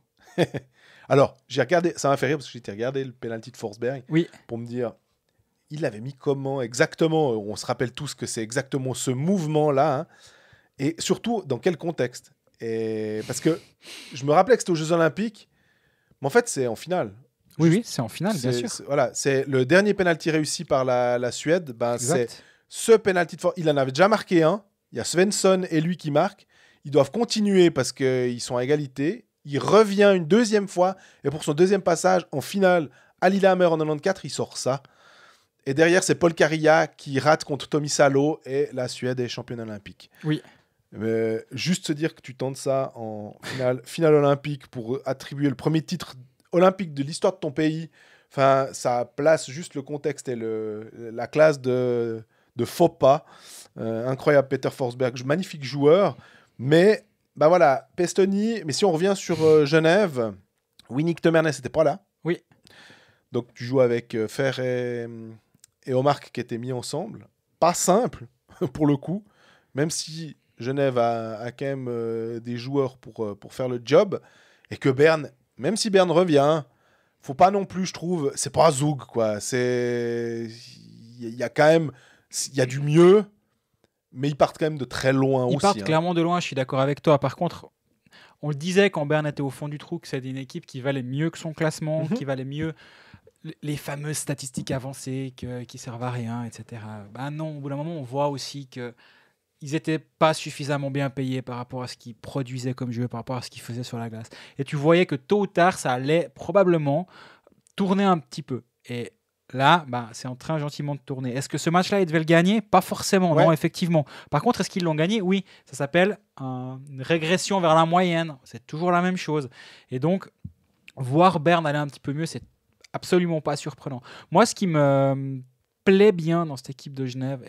Alors, j'ai regardé, ça m'a fait rire parce que j'ai regardé le penalty de Forsberg pour me dire, il l'avait mis comment exactement? On se rappelle tous que c'est exactement ce mouvement-là. Et surtout, dans quel contexte? Parce que je me rappelais que c'était aux Jeux Olympiques, Mais en fait, c'est en finale. Oui, c'est en finale, bien sûr. Voilà, c'est le dernier penalty réussi par la Suède. C'est Exact. ce penalty de il en avait déjà marqué un. Il y a Svensson et lui qui marquent. Ils doivent continuer parce qu'ils sont à égalité. Il revient une deuxième fois. Et pour son deuxième passage en finale à Lillehammer en 94, il sort ça. Et derrière, c'est Paul Carilla qui rate contre Tommy Salo. Et la Suède est championne olympique. Oui. Juste se dire que tu tentes ça en finale olympique pour attribuer le premier titre olympique de l'histoire de ton pays, enfin, ça place juste le contexte et la classe de faux pas. Incroyable, Peter Forsberg, magnifique joueur. Mais, bah voilà, Pestoni. Mais si on revient sur Genève, Winnie Temernes n'était pas là. Oui. Donc tu joues avec Fer et Omark qui étaient mis ensemble. Pas simple, pour le coup. Même si Genève a quand même des joueurs pour faire le job. Et que Berne, même si Berne revient, faut pas non plus, je trouve, c'est pas Zoug, quoi. Il y a quand même, il y a du mieux, mais ils partent quand même de très loin aussi. Ils partent clairement de loin, je suis d'accord avec toi. Par contre, on le disait quand Berne était au fond du trou, que c'était une équipe qui valait mieux que son classement, qui valait mieux les fameuses statistiques avancées qui servent à rien, etc. Ben non, au bout d'un moment, on voit aussi que ils n'étaient pas suffisamment bien payés par rapport à ce qu'ils produisaient comme jeu, par rapport à ce qu'ils faisaient sur la glace. Et tu voyais que tôt ou tard, ça allait probablement tourner un petit peu. Et là, c'est en train gentiment de tourner. Est-ce que ce match-là, ils devaient le gagner ? Pas forcément, non, effectivement. Par contre, est-ce qu'ils l'ont gagné ? Oui, ça s'appelle une régression vers la moyenne. C'est toujours la même chose. Et donc, voir Berne aller un petit peu mieux, c'est absolument pas surprenant. Moi, ce qui me plaît bien dans cette équipe de Genève,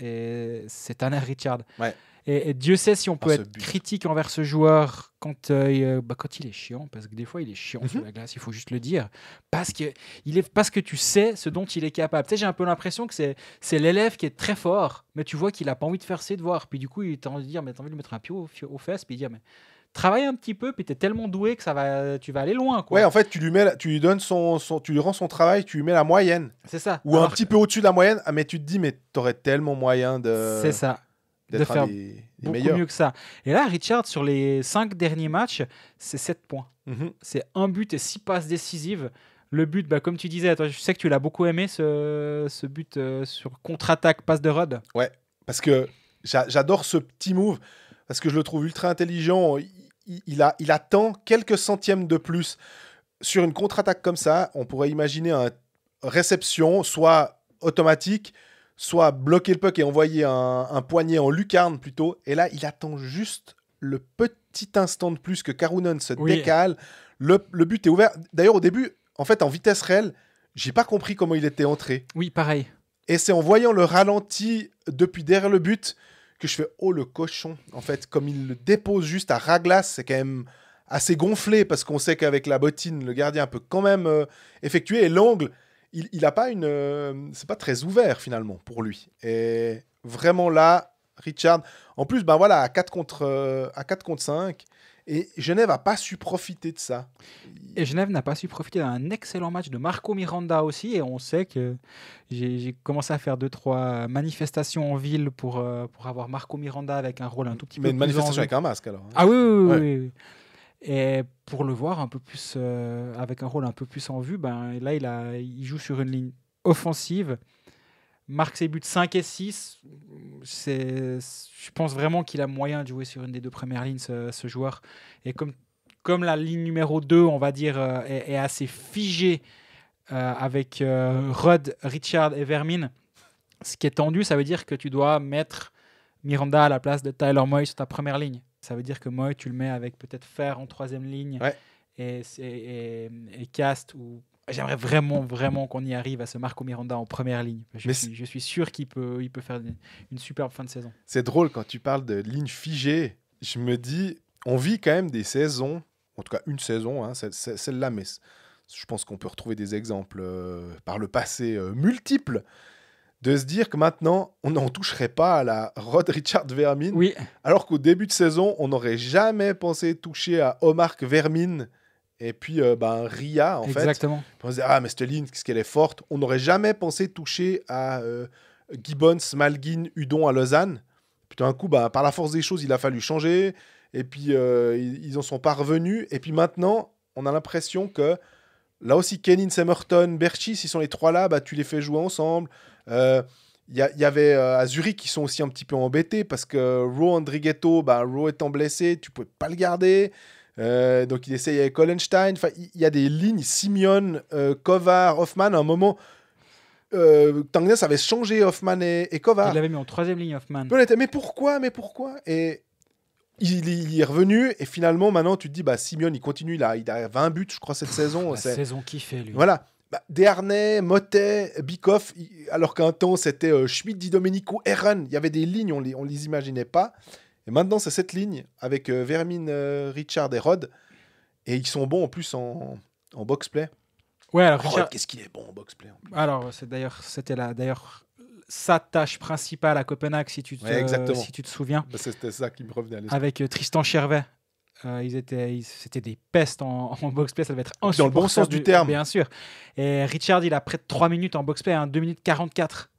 c'est Tanner Richard. Ouais. Et Dieu sait si on peut être critique envers ce joueur quand il est chiant, parce que des fois il est chiant sur la glace, il faut juste le dire, parce que tu sais ce dont il est capable. Tu sais, j'ai un peu l'impression que c'est l'élève qui est très fort, mais tu vois qu'il n'a pas envie de faire ses devoirs, puis du coup il t'a envie de dire, mais t'as envie de mettre un pied aux fesses, puis dire, mais travaille un petit peu, puis t'es tellement doué que tu vas aller loin, quoi. Ouais, en fait, tu lui donnes tu lui rends son travail, tu lui mets la moyenne. C'est ça. Ou un petit peu au-dessus de la moyenne, mais tu te dis, mais t'aurais tellement moyen de. C'est ça. De faire beaucoup meilleurs. mieux que ça. Et là, Richard, sur les 5 derniers matchs, c'est 7 points. C'est un but et 6 passes décisives. Le but, comme tu disais, toi, je sais que tu l'as beaucoup aimé, ce but sur contre-attaque, passe de Rod. Ouais, parce que j'adore ce petit move, parce que je le trouve ultra intelligent. Il attend quelques centièmes de plus. Sur une contre-attaque comme ça, on pourrait imaginer une réception, soit automatique, soit bloquer le puck et envoyer un poignet en lucarne plutôt. Et là, il attend juste le petit instant de plus que Karunen se décale. Le but est ouvert. D'ailleurs, au début, en fait, en vitesse réelle, j'ai pas compris comment il était entré. Oui, pareil. Et c'est en voyant le ralenti depuis derrière le but que je fais « Oh, le cochon !» En fait, comme il le dépose juste à ras glace, c'est quand même assez gonflé parce qu'on sait qu'avec la bottine, le gardien peut quand même effectuer. Et l'angle, il a pas c'est pas très ouvert finalement pour lui. Et vraiment là, Richard, en plus, à 4 contre 5, et Genève n'a pas su profiter de ça. Et Genève n'a pas su profiter d'un excellent match de Marco Miranda aussi, et on sait que j'ai commencé à faire 2-3 manifestations en ville pour avoir Marco Miranda avec un rôle un tout petit peu plus... Mais une manifestation avec un masque alors. Ah oui. Et pour le voir un peu plus avec un rôle un peu plus en vue, là il joue sur une ligne offensive, marque ses buts 5 et 6. Je pense vraiment qu'il a moyen de jouer sur une des deux premières lignes, ce joueur. Et comme la ligne numéro 2, on va dire, est assez figée avec Rod, Richard et Vermin, ce qui est tendu, ça veut dire que tu dois mettre Miranda à la place de Tyler Moy sur ta première ligne. Ça veut dire que Moy, tu le mets avec peut-être Fer en troisième ligne et Cast. J'aimerais vraiment qu'on y arrive à ce Marco Miranda en première ligne. Je suis sûr qu'il peut faire une superbe fin de saison. C'est drôle quand tu parles de ligne figée. Je me dis, on vit quand même des saisons, en tout cas une saison, celle-là, mais je pense qu'on peut retrouver des exemples par le passé multiples, de se dire que maintenant, on n'en toucherait pas à la Rod Richard Vermin, alors qu'au début de saison, on n'aurait jamais pensé toucher à Omar Vermin et puis Ria, en fait. Exactement. On se disait, mais cette ligne, qu'est-ce qu'elle est forte. On n'aurait jamais pensé toucher à Gibbons, Malguin, Hudon à Lausanne. Puis tout d'un coup, par la force des choses, il a fallu changer. Et puis, ils en sont pas revenus. Et puis maintenant, on a l'impression que Là aussi, Kenin, Semerton, Berchis, ils sont les trois là, bah, tu les fais jouer ensemble. Il y avait à Zurich qui sont aussi un petit peu embêtés parce que Ro Andrighetto, bah, Ro étant blessé, tu ne pouvais pas le garder. Donc il essaye avec Hollenstein. Enfin, il y a des lignes, Simeon, Kovar, Hoffman. À un moment, Tangnes avait changé Hoffman et Kovar. Il l'avait mis en 3e ligne, Hoffman. Mais pourquoi Et il est revenu et finalement, maintenant, tu te dis, bah, Simeon, il continue. Il a 20 buts, je crois, cette saison. La saison qu'il fait, lui. Voilà. Bah, Desharnais, Motet, Bikoff, alors qu'un temps c'était Schmidt, Di Domenico, Herren, il y avait des lignes, on les imaginait pas. Et maintenant c'est cette ligne avec Vermin, Richard et Rod. Et ils sont bons en plus en box-play. Ouais, alors Rod, Richard... qu'est-ce qu'il est bon en box-play. Alors, c'était sa tâche principale à Copenhague, si tu te souviens. Bah, c'était ça qui me revenait à l'esprit. Avec Tristan Chervet. C'était des pestes en box-play, ça devait être insupportable. Dans le bon sens du terme. Bien sûr. Et Richard, il a près de 3 minutes en box-play, 2 minutes 44.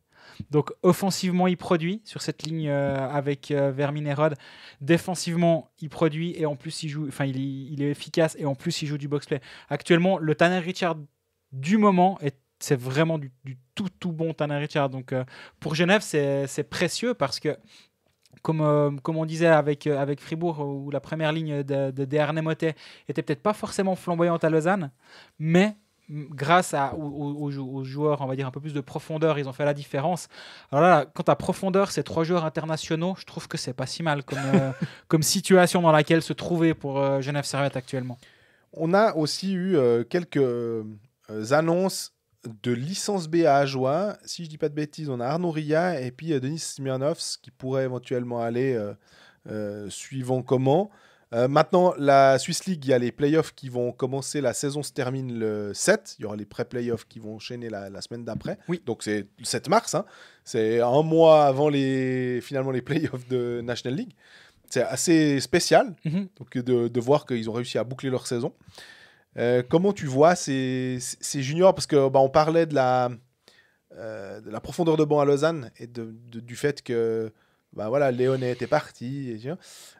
Donc offensivement, il produit sur cette ligne avec Vermin et Rod. Défensivement, il produit et en plus, il est efficace et en plus, il joue du box-play. Actuellement, le Tanner Richard du moment, c'est vraiment du tout bon Tanner Richard. Donc pour Genève, c'est précieux parce que comme on disait avec Fribourg, où la première ligne de Desharnais Motet était peut-être pas forcément flamboyante à Lausanne, mais grâce aux joueurs, on va dire, un peu plus de profondeur, ils ont fait la différence. Alors là, quant à profondeur, ces 3 joueurs internationaux, je trouve que c'est pas si mal comme situation dans laquelle se trouver pour Genève Servette actuellement. On a aussi eu quelques annonces de licence B à Ajoie. Si je dis pas de bêtises, on a Arnaud Ria et puis Denis Smirnovs qui pourrait éventuellement aller suivant comment. Maintenant, la Swiss League, il y a les playoffs qui vont commencer. La saison se termine le 7. Il y aura les pré-playoffs qui vont enchaîner la semaine d'après. Oui. Donc c'est le 7 mars. Hein. C'est un mois avant finalement les playoffs de National League. C'est assez spécial donc de voir qu'ils ont réussi à boucler leur saison. Comment tu vois ces juniors? Parce que on parlait de la profondeur de banc à Lausanne et du fait que Léonet était parti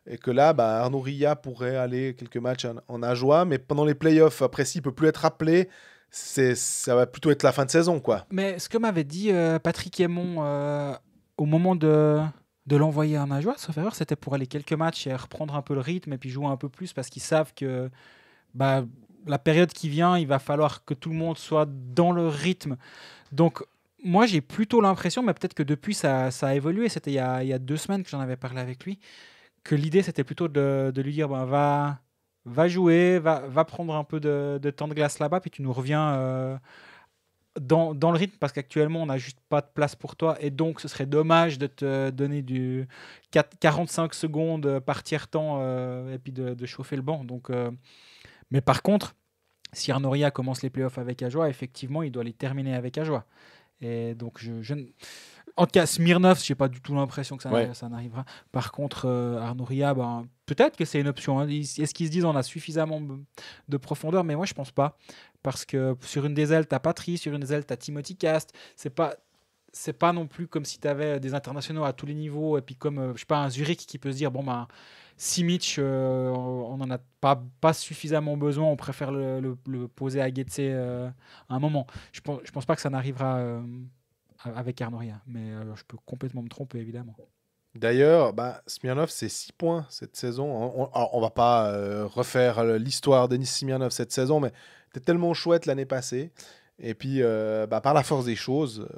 et que là, Arnaud Ria pourrait aller quelques matchs en Ajoie, mais pendant les playoffs, après s'il ne peut plus être appelé, ça va plutôt être la fin de saison, quoi. Mais ce que m'avait dit Patrick Aymon au moment de l'envoyer en Ajoie, sauf erreur, c'était pour aller quelques matchs et reprendre un peu le rythme et puis jouer un peu plus parce qu'ils savent que la période qui vient, il va falloir que tout le monde soit dans le rythme. Donc, moi, j'ai plutôt l'impression, mais peut-être que depuis, ça a évolué. C'était il y a 2 semaines que j'en avais parlé avec lui, que l'idée, c'était plutôt de lui dire va jouer, va prendre un peu de temps de glace là-bas, puis tu nous reviens dans le rythme, parce qu'actuellement, on n'a juste pas de place pour toi, et donc ce serait dommage de te donner du 45 secondes par tiers-temps et puis de chauffer le banc. Donc, mais par contre, si Arnaud Ria commence les playoffs avec Ajoie, effectivement, il doit les terminer avec Ajoie. Et donc, en tout cas, Smirnov, je n'ai pas du tout l'impression que ça n'arrivera. Par contre, Arnaud Ria, peut-être que c'est une option. Hein. Est-ce qu'ils se disent on a suffisamment de profondeur? Mais moi, je ne pense pas. Parce que sur une des ailes, tu as Patry, sur une des ailes, tu as Timothy Cast. C'est pas non plus comme si tu avais des internationaux à tous les niveaux. Et puis comme, je sais pas, un Zurich qui peut se dire, Simic, on n'en a pas suffisamment besoin, on préfère le poser à Getse à un moment. Je pense pas que ça n'arrivera avec Arnaud Ria, mais je peux complètement me tromper, évidemment. D'ailleurs, Smirnov, c'est 6 points cette saison. On va pas refaire l'histoire d'Denis Smirnov cette saison, mais c'était tellement chouette l'année passée. Et puis, par la force des choses,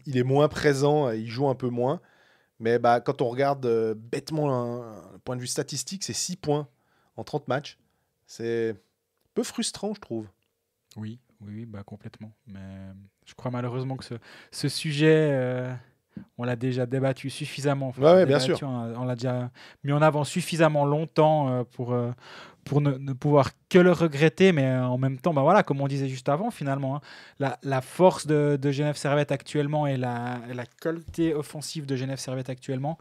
il est moins présent, il joue un peu moins. Mais quand on regarde bêtement un point de vue statistique, c'est 6 points en 30 matchs. C'est un peu frustrant, je trouve. Oui, complètement. Mais je crois malheureusement que ce sujet, on l'a déjà débattu suffisamment. Bien sûr. On l'a déjà mis en avant suffisamment longtemps pour ne pouvoir que le regretter. Mais en même temps, comme on disait juste avant, finalement, la force de Genève Servette actuellement et la qualité offensive de Genève Servette actuellement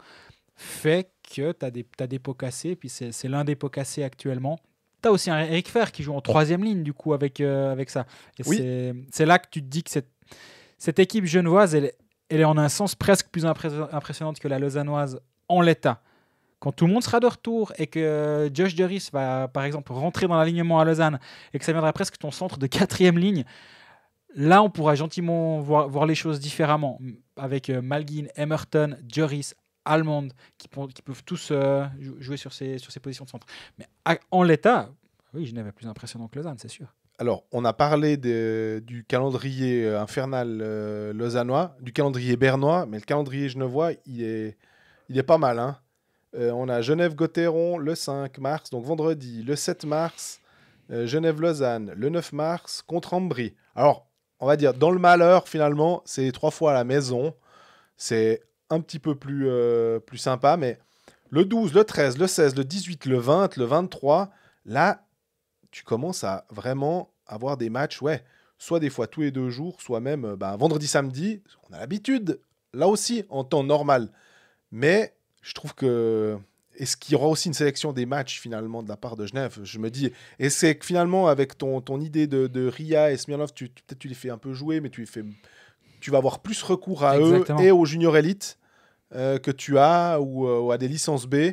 fait que tu as des pots cassés. Puis c'est l'un des pots cassés actuellement. Tu as aussi un Eric Fer qui joue en 3e ligne du coup avec ça. Et c'est là que tu te dis que cette équipe genevoise, elle est en un sens presque plus impressionnante que la lausannoise en l'état. quand tout le monde sera de retour et que Josh Duris va, par exemple, rentrer dans l'alignement à Lausanne et que ça viendra presque ton centre de 4e ligne, là, on pourra gentiment voir les choses différemment. Avec Malguin, Emerton, Duris, Almond, qui peuvent tous jouer sur ces positions de centre. Mais en l'état, oui, Genève est plus impressionnant que Lausanne, c'est sûr. Alors, on a parlé du calendrier infernal lausannois, du calendrier bernois, mais le calendrier genevois, il est pas mal. Hein. On a Genève-Gotteron le 5 mars, donc vendredi. Le 7 mars, Genève-Lausanne. Le 9 mars, contre Ambry. Alors, on va dire, dans le malheur, finalement, c'est 3 fois à la maison. C'est un petit peu plus sympa, mais le 12, le 13, le 16, le 18, le 20, le 23, là, tu commences à vraiment avoir des matchs, soit des fois tous les 2 jours, soit même vendredi, samedi. On a l'habitude, là aussi, en temps normal. Mais je trouve que... Est-ce qu'il y aura aussi une sélection des matchs, finalement, de la part de Genève? Je me dis... Et c'est que, finalement, avec ton idée de Ria et Smirnov, peut-être tu les fais un peu jouer, mais tu vas avoir plus recours à Exactement. eux et aux juniors élites que tu as ou à des licences B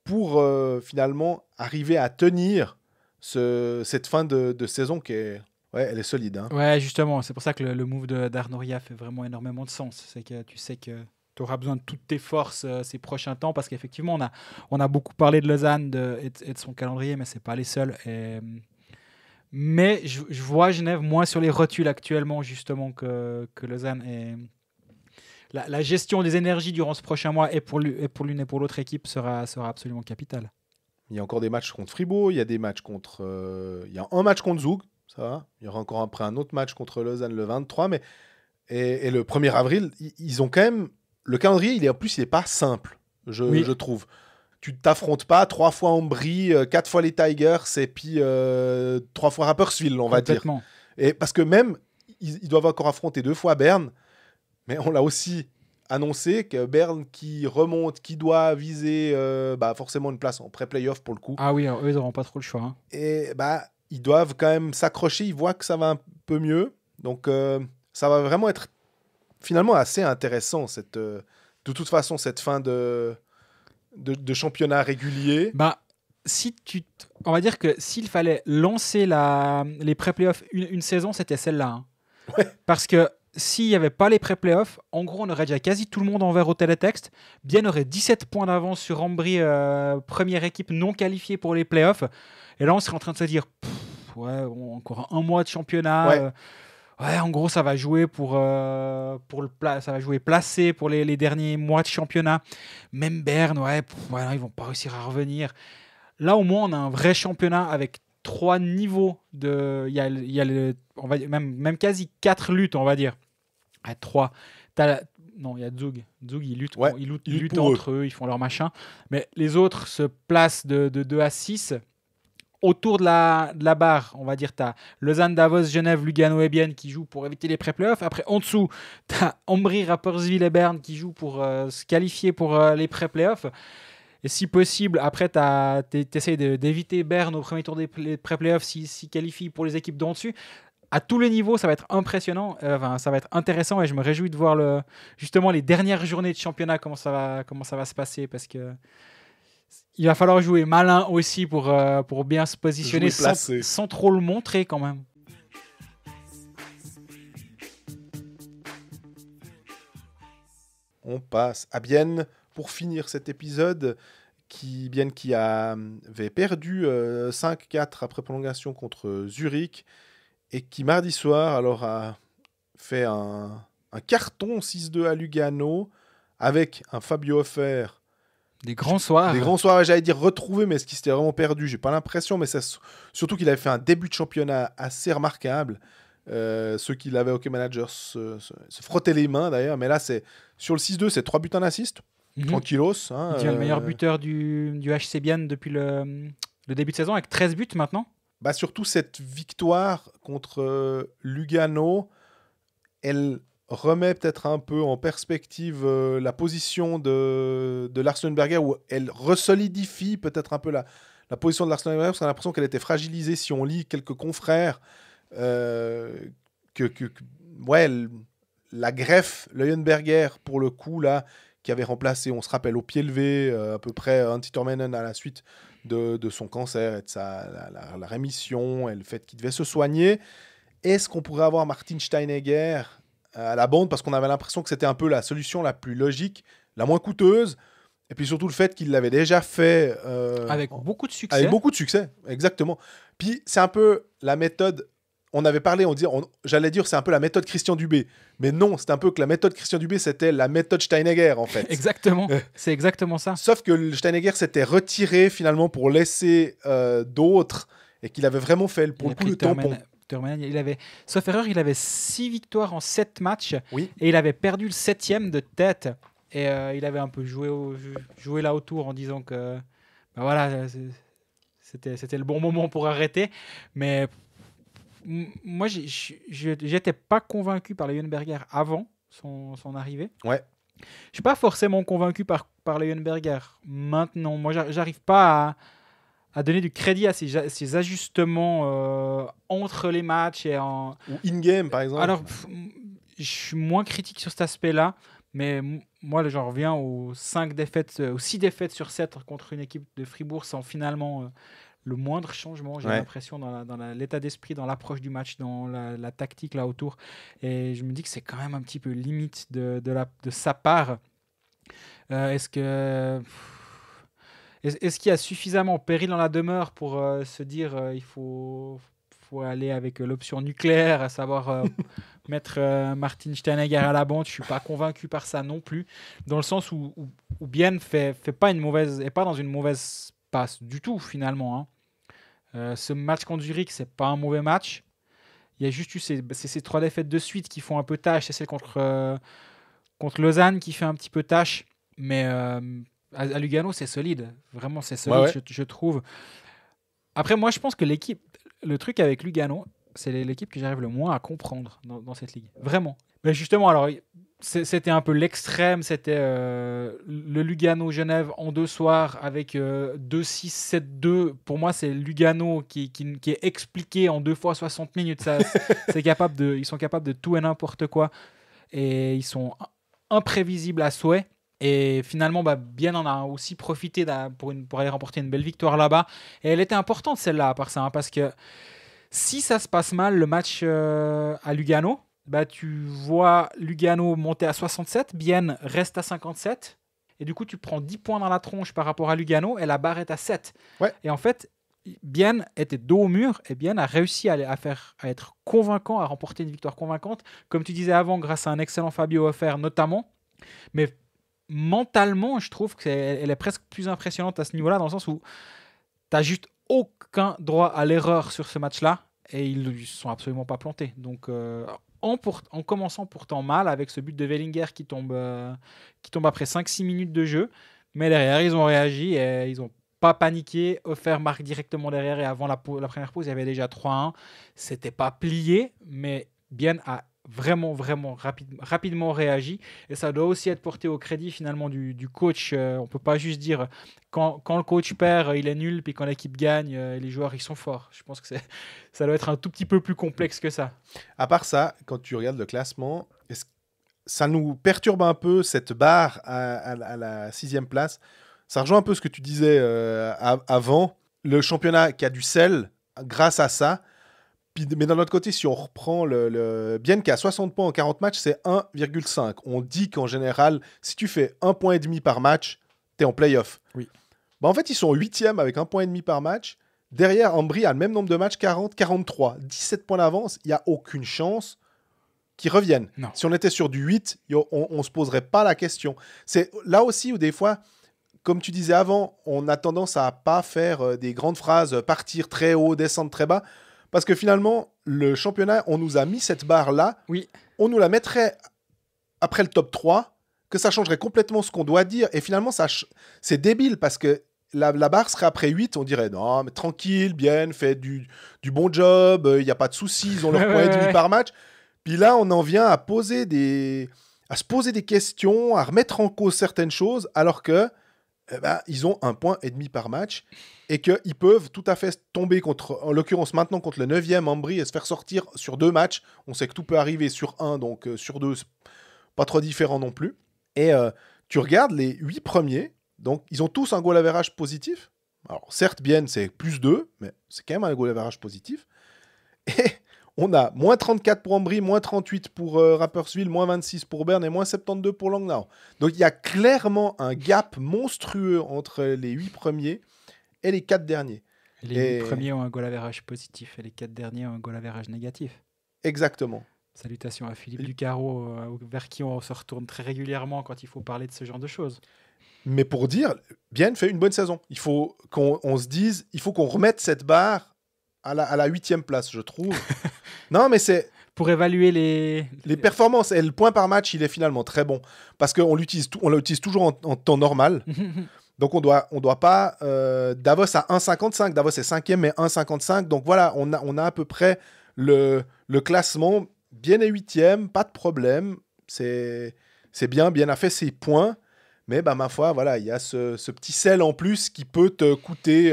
pour finalement arriver à tenir cette fin de saison qui est... Ouais, elle est solide. Hein. Ouais, justement, c'est pour ça que le move d'Arnoria fait vraiment énormément de sens. C'est que tu sais que tu auras besoin de toutes tes forces ces prochains temps, parce qu'effectivement, on a beaucoup parlé de Lausanne et de son calendrier, mais c'est pas les seuls. Mais je vois Genève moins sur les rotules actuellement, justement, que Lausanne. Et la gestion des énergies durant ce prochain mois, et pour l'une et pour l'autre équipe, sera absolument capitale. Il y a encore des matchs contre Fribourg, il y a des matchs contre... il y a un match contre Zug, ça va. Il y aura encore après un autre match contre Lausanne le 23, mais... Et le 1er avril, ils ont quand même... Le calendrier, il est pas simple, je trouve. Tu t'affrontes pas 3 fois Ambry, 4 fois les Tigers, et puis 3 fois Rapperswil, on va dire. Et parce que même, ils doivent encore affronter 2 fois Berne, mais on l'a aussi annoncé que Berne qui remonte, qui doit viser forcément une place en pré-playoff pour le coup. Ah oui, eux, ils n'auront pas trop le choix. Hein. Et ils doivent quand même s'accrocher, ils voient que ça va un peu mieux. Donc ça va vraiment être finalement assez intéressant, de toute façon, cette fin de championnat régulier. On va dire que s'il fallait lancer les pré-playoffs une saison, c'était celle-là. Hein. Ouais. Parce que s'il n'y avait pas les pré-playoffs, en gros, on aurait déjà quasi tout le monde en vert au télétexte. Bien aurait 17 points d'avance sur Ambry, première équipe non qualifiée pour les playoffs. Et là, on serait en train de se dire, encore un mois de championnat. En gros, ça va jouer ça va jouer placé pour les derniers mois de championnat. Même Berne, ils vont pas réussir à revenir. Là, au moins, on a un vrai championnat avec 3 niveaux il y a on va dire, même quasi 4 luttes, on va dire. 3. Non, il y a Zug. Zug, ils luttent entre eux, ils font leur machin. Mais les autres se placent de 2 à 6. Autour de la barre, on va dire, tu as Lausanne, Davos, Genève, Lugano et Bienne qui jouent pour éviter les pré-playoffs. Après, en dessous, tu as Ambry, Rapperswil et Berne qui jouent pour se qualifier pour les pré-playoffs. Et si possible, après, tu essaies d'éviter Berne au premier tour des pré-playoffs s'ils qualifient pour les équipes d'en dessus. À tous les niveaux, ça va être impressionnant, ça va être intéressant, et je me réjouis de voir justement les dernières journées de championnat, comment ça va se passer, parce que il va falloir jouer malin aussi pour bien se positionner sans trop le montrer quand même. On passe à Bienne pour finir cet épisode. Bienne qui avait perdu 5-4 après prolongation contre Zurich et qui mardi soir alors a fait un carton 6-2 à Lugano avec un Fabio Hoffer. Des grands soirs, j'allais dire retrouvés, mais ce qui s'était vraiment perdu, j'ai pas l'impression, mais surtout qu'il avait fait un début de championnat assez remarquable. Ceux qui l'avaient hockey manager se frottaient les mains d'ailleurs, mais là sur le 6-2, c'est 3 buts en assist, tranquillos. Hein, il devient le meilleur buteur du HC Bienne depuis le début de saison, avec 13 buts maintenant. Surtout cette victoire contre Lugano, elle remet peut-être un peu en perspective la position de l'Arsenalberger, où elle resolidifie peut-être un peu la position de l'Arsenalberger, parce qu'on a l'impression qu'elle était fragilisée si on lit quelques confrères la greffe, Leuenberger pour le coup là, qui avait remplacé, on se rappelle, au pied levé, à peu près Antti Tormeinen à la suite de son cancer et de la rémission et le fait qu'il devait se soigner. Est-ce qu'on pourrait avoir Martin Steinegger à la bande, parce qu'on avait l'impression que c'était un peu la solution la plus logique, la moins coûteuse, et puis surtout le fait qu'il l'avait déjà fait avec beaucoup de succès. Avec beaucoup de succès, exactement. Puis c'est un peu la méthode. On avait parlé, j'allais dire c'est un peu la méthode Christian Dubé, mais non, c'est un peu que la méthode Christian Dubé c'était la méthode Steinegger en fait. Exactement, c'est exactement ça. Sauf que le Steinegger s'était retiré finalement pour laisser d'autres et qu'il avait vraiment fait pour le coup le tampon. Il avait, sauf erreur, il avait 6 victoires en 7 matchs oui. Et il avait perdu le 7e de tête. Et il avait un peu joué là autour en disant que ben voilà, c'était le bon moment pour arrêter. Mais moi, j'étais pas convaincu par Leuenberger avant son arrivée. Ouais. Je suis pas forcément convaincu par Leuenberger maintenant. Moi, j'arrive pas à donner du crédit à ces ajustements entre les matchs et ou in-game par exemple. Alors, je suis moins critique sur cet aspect-là, mais moi, j'en reviens aux 6 défaites sur 7 contre une équipe de Fribourg sans finalement le moindre changement, j'ai l'impression, dans l'état d'esprit, dans l'approche du match, dans la tactique là autour. Et je me dis que c'est quand même un petit peu limite de sa part. Est-ce qu'il y a suffisamment péril dans la demeure pour se dire il faut aller avec l'option nucléaire, à savoir mettre Martin Steinegger à la bande? Je ne suis pas convaincu par ça non plus, dans le sens où Bien fait pas dans une mauvaise passe du tout finalement. Hein. Ce match contre Zurich, c'est pas un mauvais match. Il y a juste eu ces 3 défaites de suite qui font un peu tâche. C'est celle contre Lausanne qui fait un petit peu tâche, mais à Lugano, c'est solide. Vraiment, c'est solide, je trouve. Après, moi, je pense que le truc avec Lugano, c'est l'équipe que j'arrive le moins à comprendre dans cette ligue. Vraiment. Mais justement, alors, c'était un peu l'extrême. C'était le Lugano-Genève en 2 soirs avec 2-6, 7-2. Pour moi, c'est Lugano qui est expliqué en 2 fois 60 minutes. Ça, ils sont capables de tout et n'importe quoi. Et ils sont imprévisibles à souhait. Et finalement, Bien en a aussi profité pour aller remporter une belle victoire là-bas. Et elle était importante, celle-là, à part ça, hein, parce que si ça se passe mal, le match à Lugano, tu vois Lugano monter à 67, Bien reste à 57. Et du coup, tu prends 10 points dans la tronche par rapport à Lugano et la barre est à 7. Ouais. Et en fait, Bien était dos au mur et Bien a réussi à être convaincant, à remporter une victoire convaincante. Comme tu disais avant, grâce à un excellent Fabio Offer notamment. Mais mentalement, je trouve qu'elle est presque plus impressionnante à ce niveau-là, dans le sens où tu n'as juste aucun droit à l'erreur sur ce match-là, et ils ne sont absolument pas plantés. Donc, en commençant pourtant mal, avec ce but de Wellinger qui tombe après 5-6 minutes de jeu, mais derrière, ils ont réagi et ils n'ont pas paniqué. Offer marque directement derrière, et avant la première pause, il y avait déjà 3-1. C'était pas plié, mais Bien a vraiment rapidement réagi, et ça doit aussi être porté au crédit finalement du coach. On peut pas juste dire quand le coach perd il est nul, puis quand l'équipe gagne les joueurs ils sont forts. Je pense que ça doit être un tout petit peu plus complexe que ça. À part ça, quand tu regardes le classement, ça nous perturbe un peu cette barre à la 6e place. Ça rejoint un peu ce que tu disais avant, le championnat qui a du sel grâce à ça. Mais d'un autre côté, si on reprend le Bien qui a 60 points en 40 matchs, c'est 1,5. On dit qu'en général, si tu fais 1,5 point par match, tu es en play-off. Oui. En fait, ils sont 8e avec 1,5 point par match. Derrière, Ambry a le même nombre de matchs, 40, 43. 17 points d'avance, il n'y a aucune chance qu'ils reviennent. Non. Si on était sur du 8, on ne se poserait pas la question. C'est là aussi où des fois, comme tu disais avant, on a tendance à pas faire des grandes phrases, partir très haut, descendre très bas. Parce que finalement, le championnat, on nous a mis cette barre-là. Oui. On nous la mettrait après le top 3, que ça changerait complètement ce qu'on doit dire. Et finalement, c'est débile parce que la barre serait après 8. On dirait, non, mais tranquille, Bien, fait du bon job, il n'y a pas de soucis, ils ont leur point et demi par match. Puis là, on en vient à se poser des questions, à remettre en cause certaines choses, alors que ils ont 1,5 point par match. Et qu'ils peuvent tout à fait tomber en l'occurrence maintenant contre le 9e Ambry, et se faire sortir sur 2 matchs. On sait que tout peut arriver sur 1, donc sur 2, c'est pas trop différent non plus. Et tu regardes les 8 premiers, donc ils ont tous un goal average positif. Alors certes, Bienne, c'est plus 2, mais c'est quand même un goal average positif. Et on a moins 34 pour Ambry, moins 38 pour Rapperswil, moins 26 pour Berne et moins 72 pour Langnau. Donc il y a clairement un gap monstrueux entre les 8 premiers et les 4 derniers. Les 8 premiers ont un goal average positif et les 4 derniers ont un goal average négatif. Exactement. Salutations à Philippe Ducarreau, vers qui on se retourne très régulièrement quand il faut parler de ce genre de choses. Mais pour dire, Bienne fait une bonne saison. Il faut qu'on se dise, il faut qu'on remette cette barre à la 8e place, je trouve. Non, mais c'est... Pour évaluer les performances. Et le point par match, il est finalement très bon. Parce qu'on l'utilise toujours en temps normal. Donc on doit pas... Davos à 1,55. Davos est 5e, mais 1,55. Donc voilà, on a à peu près le classement. Bien est 8e, pas de problème. C'est bien a fait ses points. Mais bah, ma foi, voilà, il y a ce petit sel en plus qui peut te coûter...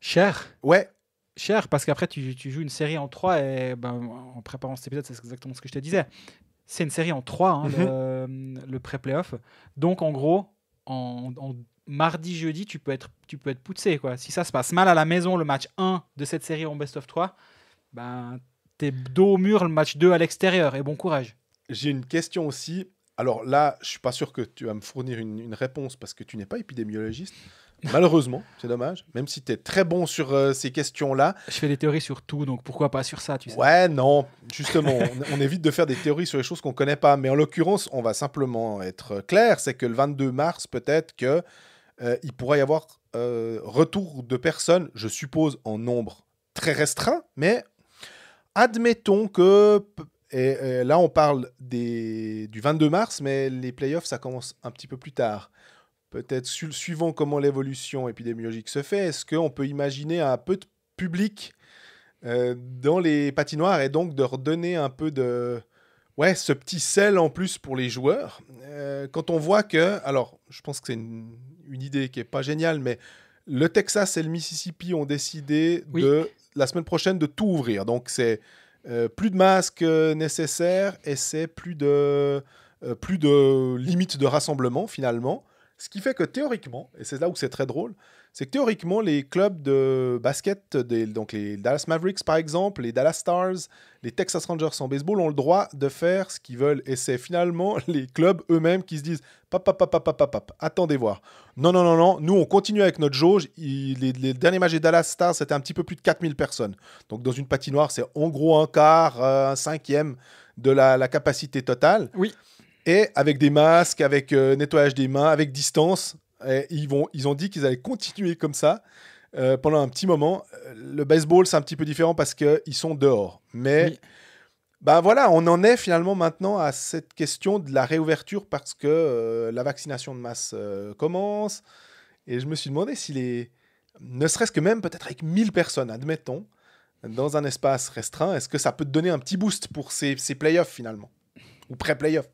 cher. Ouais. Cher, parce qu'après, tu joues une série en 3 et en préparant cet épisode, c'est exactement ce que je te disais. C'est une série en 3, hein, le pré-playoff. Donc, en gros, en mardi, jeudi, tu peux être poussé, quoi. Si ça se passe mal à la maison, le match 1 de cette série en best of 3, ben, t'es dos au mur, le match 2 à l'extérieur. Et bon courage. J'ai une question aussi. Alors là, je suis pas sûr que tu vas me fournir une réponse parce que tu n'es pas épidémiologiste. Malheureusement, c'est dommage. Même si tu es très bon sur ces questions-là. Je fais des théories sur tout, donc pourquoi pas sur ça, tu sais. Ouais, non. Justement, on évite de faire des théories sur les choses qu'on connaît pas. Mais en l'occurrence, on va simplement être clair. C'est que le 22 mars, peut-être que il pourra y avoir retour de personnes, je suppose, en nombre très restreint. Mais admettons que... Et là, on parle du 22 mars, mais les playoffs, ça commence un petit peu plus tard. Peut-être suivant comment l'évolution épidémiologique se fait, est-ce qu'on peut imaginer un peu de public dans les patinoires et donc de redonner un peu de... Ouais, ce petit sel en plus pour les joueurs. Quand on voit que... Alors, je pense que c'est une idée qui n'est pas géniale, mais le Texas et le Mississippi ont décidé la semaine prochaine de tout ouvrir. Donc, c'est... plus de masques nécessaires et c'est plus de limites de rassemblement finalement. Ce qui fait que théoriquement, et c'est là où c'est très drôle, c'est que théoriquement les clubs de basket, donc les Dallas Mavericks par exemple, les Dallas Stars, les Texas Rangers en baseball ont le droit de faire ce qu'ils veulent. Et c'est finalement les clubs eux-mêmes qui se disent attendez voir. Non, nous on continue avec notre jauge. Les derniers matchs des Dallas Stars, c'était un petit peu plus de 4000 personnes. Donc dans une patinoire, c'est en gros un quart, un cinquième de la capacité totale. Oui. Et avec des masques, avec nettoyage des mains, avec distance. Ils ont dit qu'ils allaient continuer comme ça pendant un petit moment. Le baseball, c'est un petit peu différent parce qu'ils sont dehors. Mais voilà, on en est finalement maintenant à cette question de la réouverture parce que la vaccination de masse commence. Et je me suis demandé si ne serait-ce que même peut-être avec 1000 personnes, admettons, dans un espace restreint, est-ce que ça peut te donner un petit boost pour ces playoffs finalement? Ou pré-playoffs?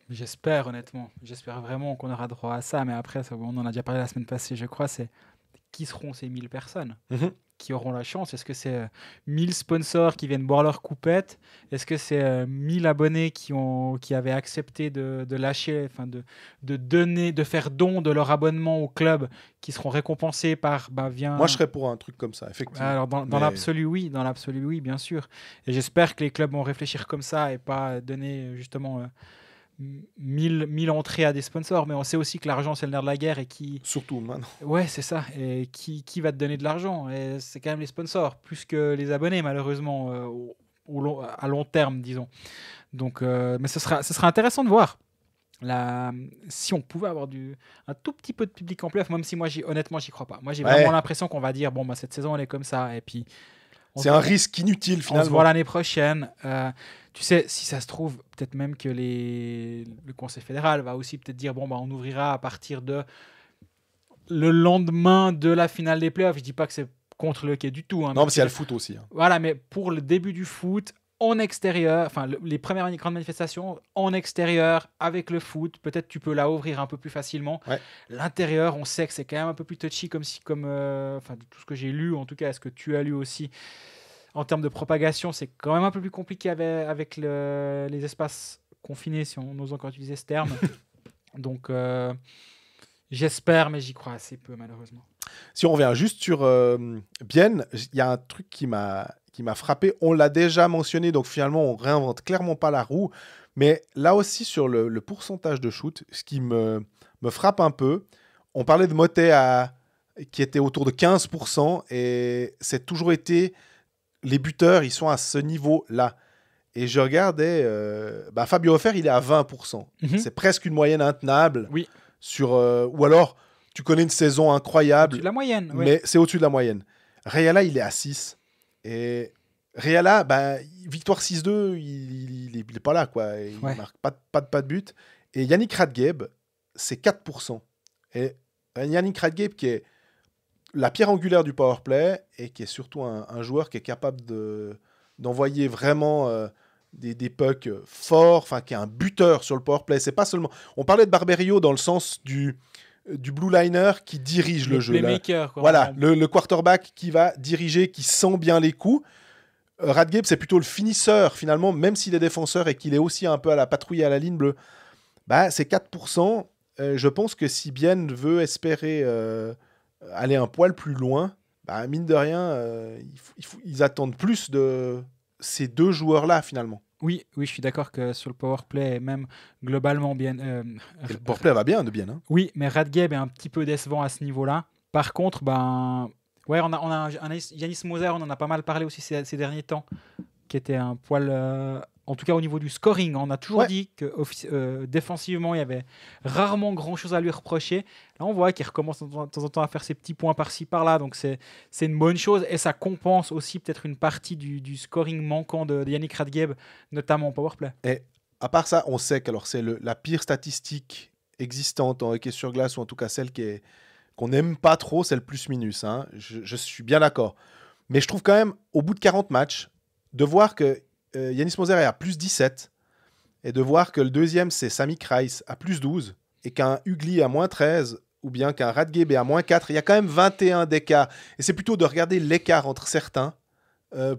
J'espère, honnêtement. J'espère vraiment qu'on aura droit à ça. Mais après, on en a déjà parlé la semaine passée, je crois, c'est qui seront ces 1000 personnes qui auront la chance? Est-ce que c'est 1000 sponsors qui viennent boire leur coupette? Est-ce que c'est 1000 abonnés qui avaient accepté de lâcher, de donner, de faire don de leur abonnement au club, qui seront récompensés par Moi, je serais pour un truc comme ça, effectivement. Alors, dans l'absolu, oui, bien sûr. Et j'espère que les clubs vont réfléchir comme ça et pas donner justement... 1000 entrées à des sponsors, mais on sait aussi que l'argent c'est le nerf de la guerre et qui... Surtout maintenant. Ouais, c'est ça. Et qui va te donner de l'argent? Et c'est quand même les sponsors, plus que les abonnés, malheureusement, à long terme, disons. Donc, mais ce sera intéressant de voir. Si on pouvait avoir un tout petit peu de public en playoff, même si moi, honnêtement, j'y crois pas. Moi, j'ai vraiment l'impression qu'on va dire, cette saison, elle est comme ça, et puis... C'est un risque inutile, finalement. On se voit l'année prochaine. Tu sais, si ça se trouve, peut-être même que le Conseil fédéral va aussi peut-être dire, on ouvrira à partir de le lendemain de la finale des playoffs. Je dis pas que c'est contre le hockey du tout. Hein, non, parce qu'il y a le foot aussi. Hein. Voilà, mais pour le début du foot, en extérieur, les premières grandes manifestations en extérieur avec le foot, peut-être tu peux la ouvrir un peu plus facilement. Ouais. L'intérieur, on sait que c'est quand même un peu plus touchy, comme tout ce que j'ai lu, en tout cas, est-ce que tu as lu aussi, en termes de propagation, c'est quand même un peu plus compliqué avec les espaces confinés, si on ose encore utiliser ce terme. Donc, j'espère, mais j'y crois assez peu, malheureusement. Si on revient juste sur Bienne, il y a un truc qui m'a frappé. On l'a déjà mentionné, donc finalement, on réinvente clairement pas la roue. Mais là aussi, sur le pourcentage de shoot, ce qui me frappe un peu, on parlait de Motet qui était autour de 15%, et c'est toujours été... Les buteurs, ils sont à ce niveau-là. Et je regardais, Fabio Offer, il est à 20%. C'est presque une moyenne intenable. Oui. Ou alors, tu connais une saison incroyable, Au-dessus de la moyenne. Oui. mais c'est au-dessus de la moyenne. Rayala, il est à 6. Et Rayala, victoire 6-2, il est pas là, quoi. Il marque pas de but. Et Yannick Radgeb, c'est 4%. Et Yannick Radgeb, qui est la pierre angulaire du powerplay et qui est surtout un joueur qui est capable d'envoyer vraiment des pucks forts, enfin qui est un buteur sur le powerplay. C'est pas seulement... On parlait de Barberio dans le sens du blue liner qui dirige le jeu. Playmaker, quoi. Voilà, le quarterback qui va diriger, qui sent bien les coups. Radgeb, c'est plutôt le finisseur, finalement, même s'il est défenseur et qu'il est aussi un peu à la patrouille à la ligne bleue. C'est 4%. Je pense que si Bienne veut espérer aller un poil plus loin, mine de rien, ils attendent plus de ces deux joueurs-là, finalement. Oui, je suis d'accord que sur le powerplay, même globalement, bien. Et le powerplay va bien de Bienne. Hein. Oui, mais Radgeb est un petit peu décevant à ce niveau-là. Par contre, ouais, on a Yanis Moser, on en a pas mal parlé aussi ces derniers temps, qui était un poil. En tout cas, au niveau du scoring, on a toujours dit que défensivement, il y avait rarement grand-chose à lui reprocher. Là, on voit qu'il recommence de temps en temps à faire ses petits points par-ci, par-là. Donc, c'est une bonne chose. Et ça compense aussi peut-être une partie du scoring manquant de Yannick Radgeb, notamment au powerplay. Et à part ça, on sait que c'est la pire statistique existante en hockey sur glace, ou en tout cas celle qu'on n'aime pas trop, c'est le plus-minus. Hein. Je suis bien d'accord. Mais je trouve quand même, au bout de 40 matchs, de voir que Yanis Moser est à plus 17 et de voir que le deuxième, c'est Sami Kreis à plus 12 et qu'un Ugly à moins 13 ou bien qu'un Radgeb est à moins 4, il y a quand même 21 d'écart. Et c'est plutôt de regarder l'écart entre certains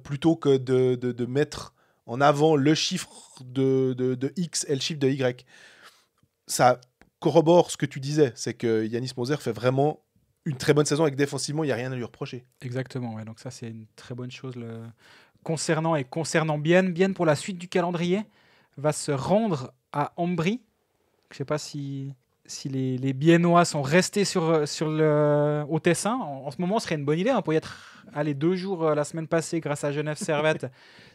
plutôt que de mettre en avant le chiffre de X et le chiffre de Y. Ça corrobore ce que tu disais, c'est que Yanis Moser fait vraiment une très bonne saison et que défensivement, il n'y a rien à lui reprocher. Exactement, ouais. Donc ça, c'est une très bonne chose. Concernant Bienne pour la suite du calendrier, va se rendre à Ambry. Je ne sais pas si les Biennois sont restés au Tessin. En ce moment, ce serait une bonne idée pour y être allé 2 jours la semaine passée grâce à Genève Servette.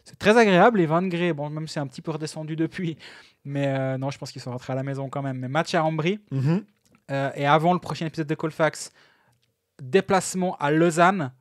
C'est très agréable, les 20 degrés. Bon, même si c'est un petit peu redescendu depuis. Mais non, je pense qu'ils sont rentrés à la maison quand même. Mais match à Ambry. Et avant le prochain épisode de Colfax, déplacement à Lausanne.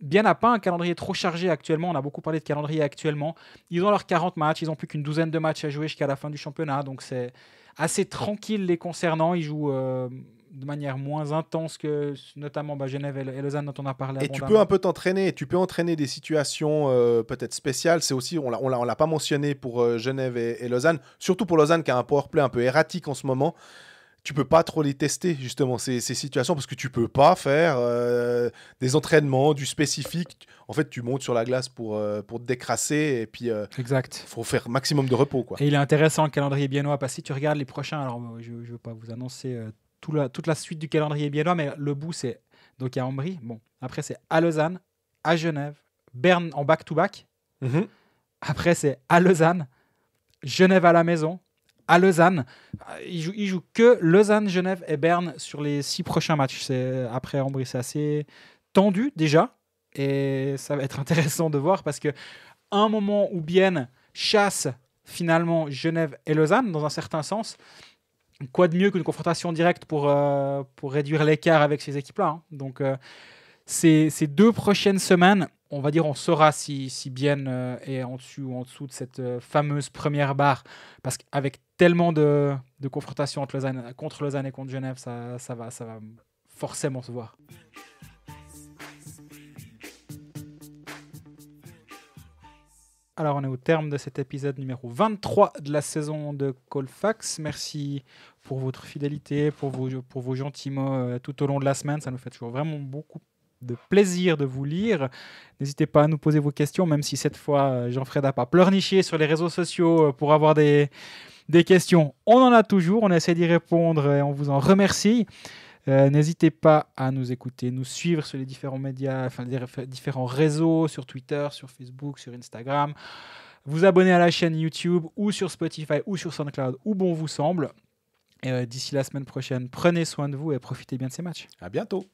Bienne n'a pas un calendrier trop chargé actuellement. On a beaucoup parlé de calendrier actuellement. Ils ont leurs 40 matchs. Ils n'ont plus qu'une douzaine de matchs à jouer jusqu'à la fin du championnat. Donc c'est assez tranquille les concernant. Ils jouent de manière moins intense que notamment Genève et Lausanne dont on a parlé abondamment. Et tu peux un peu t'entraîner. Tu peux entraîner des situations peut-être spéciales. C'est aussi, on l'a pas mentionné pour Genève et Lausanne. Surtout pour Lausanne qui a un powerplay un peu erratique en ce moment. Tu peux pas trop les tester, justement, ces situations, parce que tu peux pas faire des entraînements, du spécifique. En fait, tu montes sur la glace pour te décrasser, et puis exact. Faut faire maximum de repos, quoi. Et il est intéressant, le calendrier biennois, parce que si tu regardes les prochains, alors je ne veux pas vous annoncer toute la suite du calendrier biennois, mais le bout, c'est donc il y a Ambry. Bon, après, c'est à Lausanne, à Genève, Berne en back-to-back. Après, c'est à Lausanne, Genève à la maison, à Lausanne. Il joue que Lausanne, Genève et Berne sur les 6 prochains matchs. Après Ambry, c'est assez tendu déjà. Et ça va être intéressant de voir parce qu'à un moment où Bienne chasse finalement Genève et Lausanne, dans un certain sens, quoi de mieux qu'une confrontation directe pour réduire l'écart avec ces équipes-là. Hein. Donc, ces 2 prochaines semaines, on va dire, on saura si Bienne est en dessus ou en dessous de cette fameuse première barre. Parce qu'avec tellement de confrontations contre Lausanne et contre Genève, ça va forcément se voir. Alors, on est au terme de cet épisode numéro 23 de la saison de Colfax. Merci pour votre fidélité, pour vos gentils mots tout au long de la semaine. Ça nous fait toujours vraiment beaucoup de plaisir de vous lire. N'hésitez pas à nous poser vos questions, même si cette fois, Jean-Fred n'a pas pleurniché sur les réseaux sociaux pour avoir des questions. On en a toujours, on essaie d'y répondre et on vous en remercie. N'hésitez pas à nous écouter, nous suivre sur les différents médias, enfin les différents réseaux, sur Twitter, sur Facebook, sur Instagram. Vous abonner à la chaîne YouTube ou sur Spotify ou sur SoundCloud, où bon vous semble. Et d'ici la semaine prochaine, prenez soin de vous et profitez bien de ces matchs. À bientôt.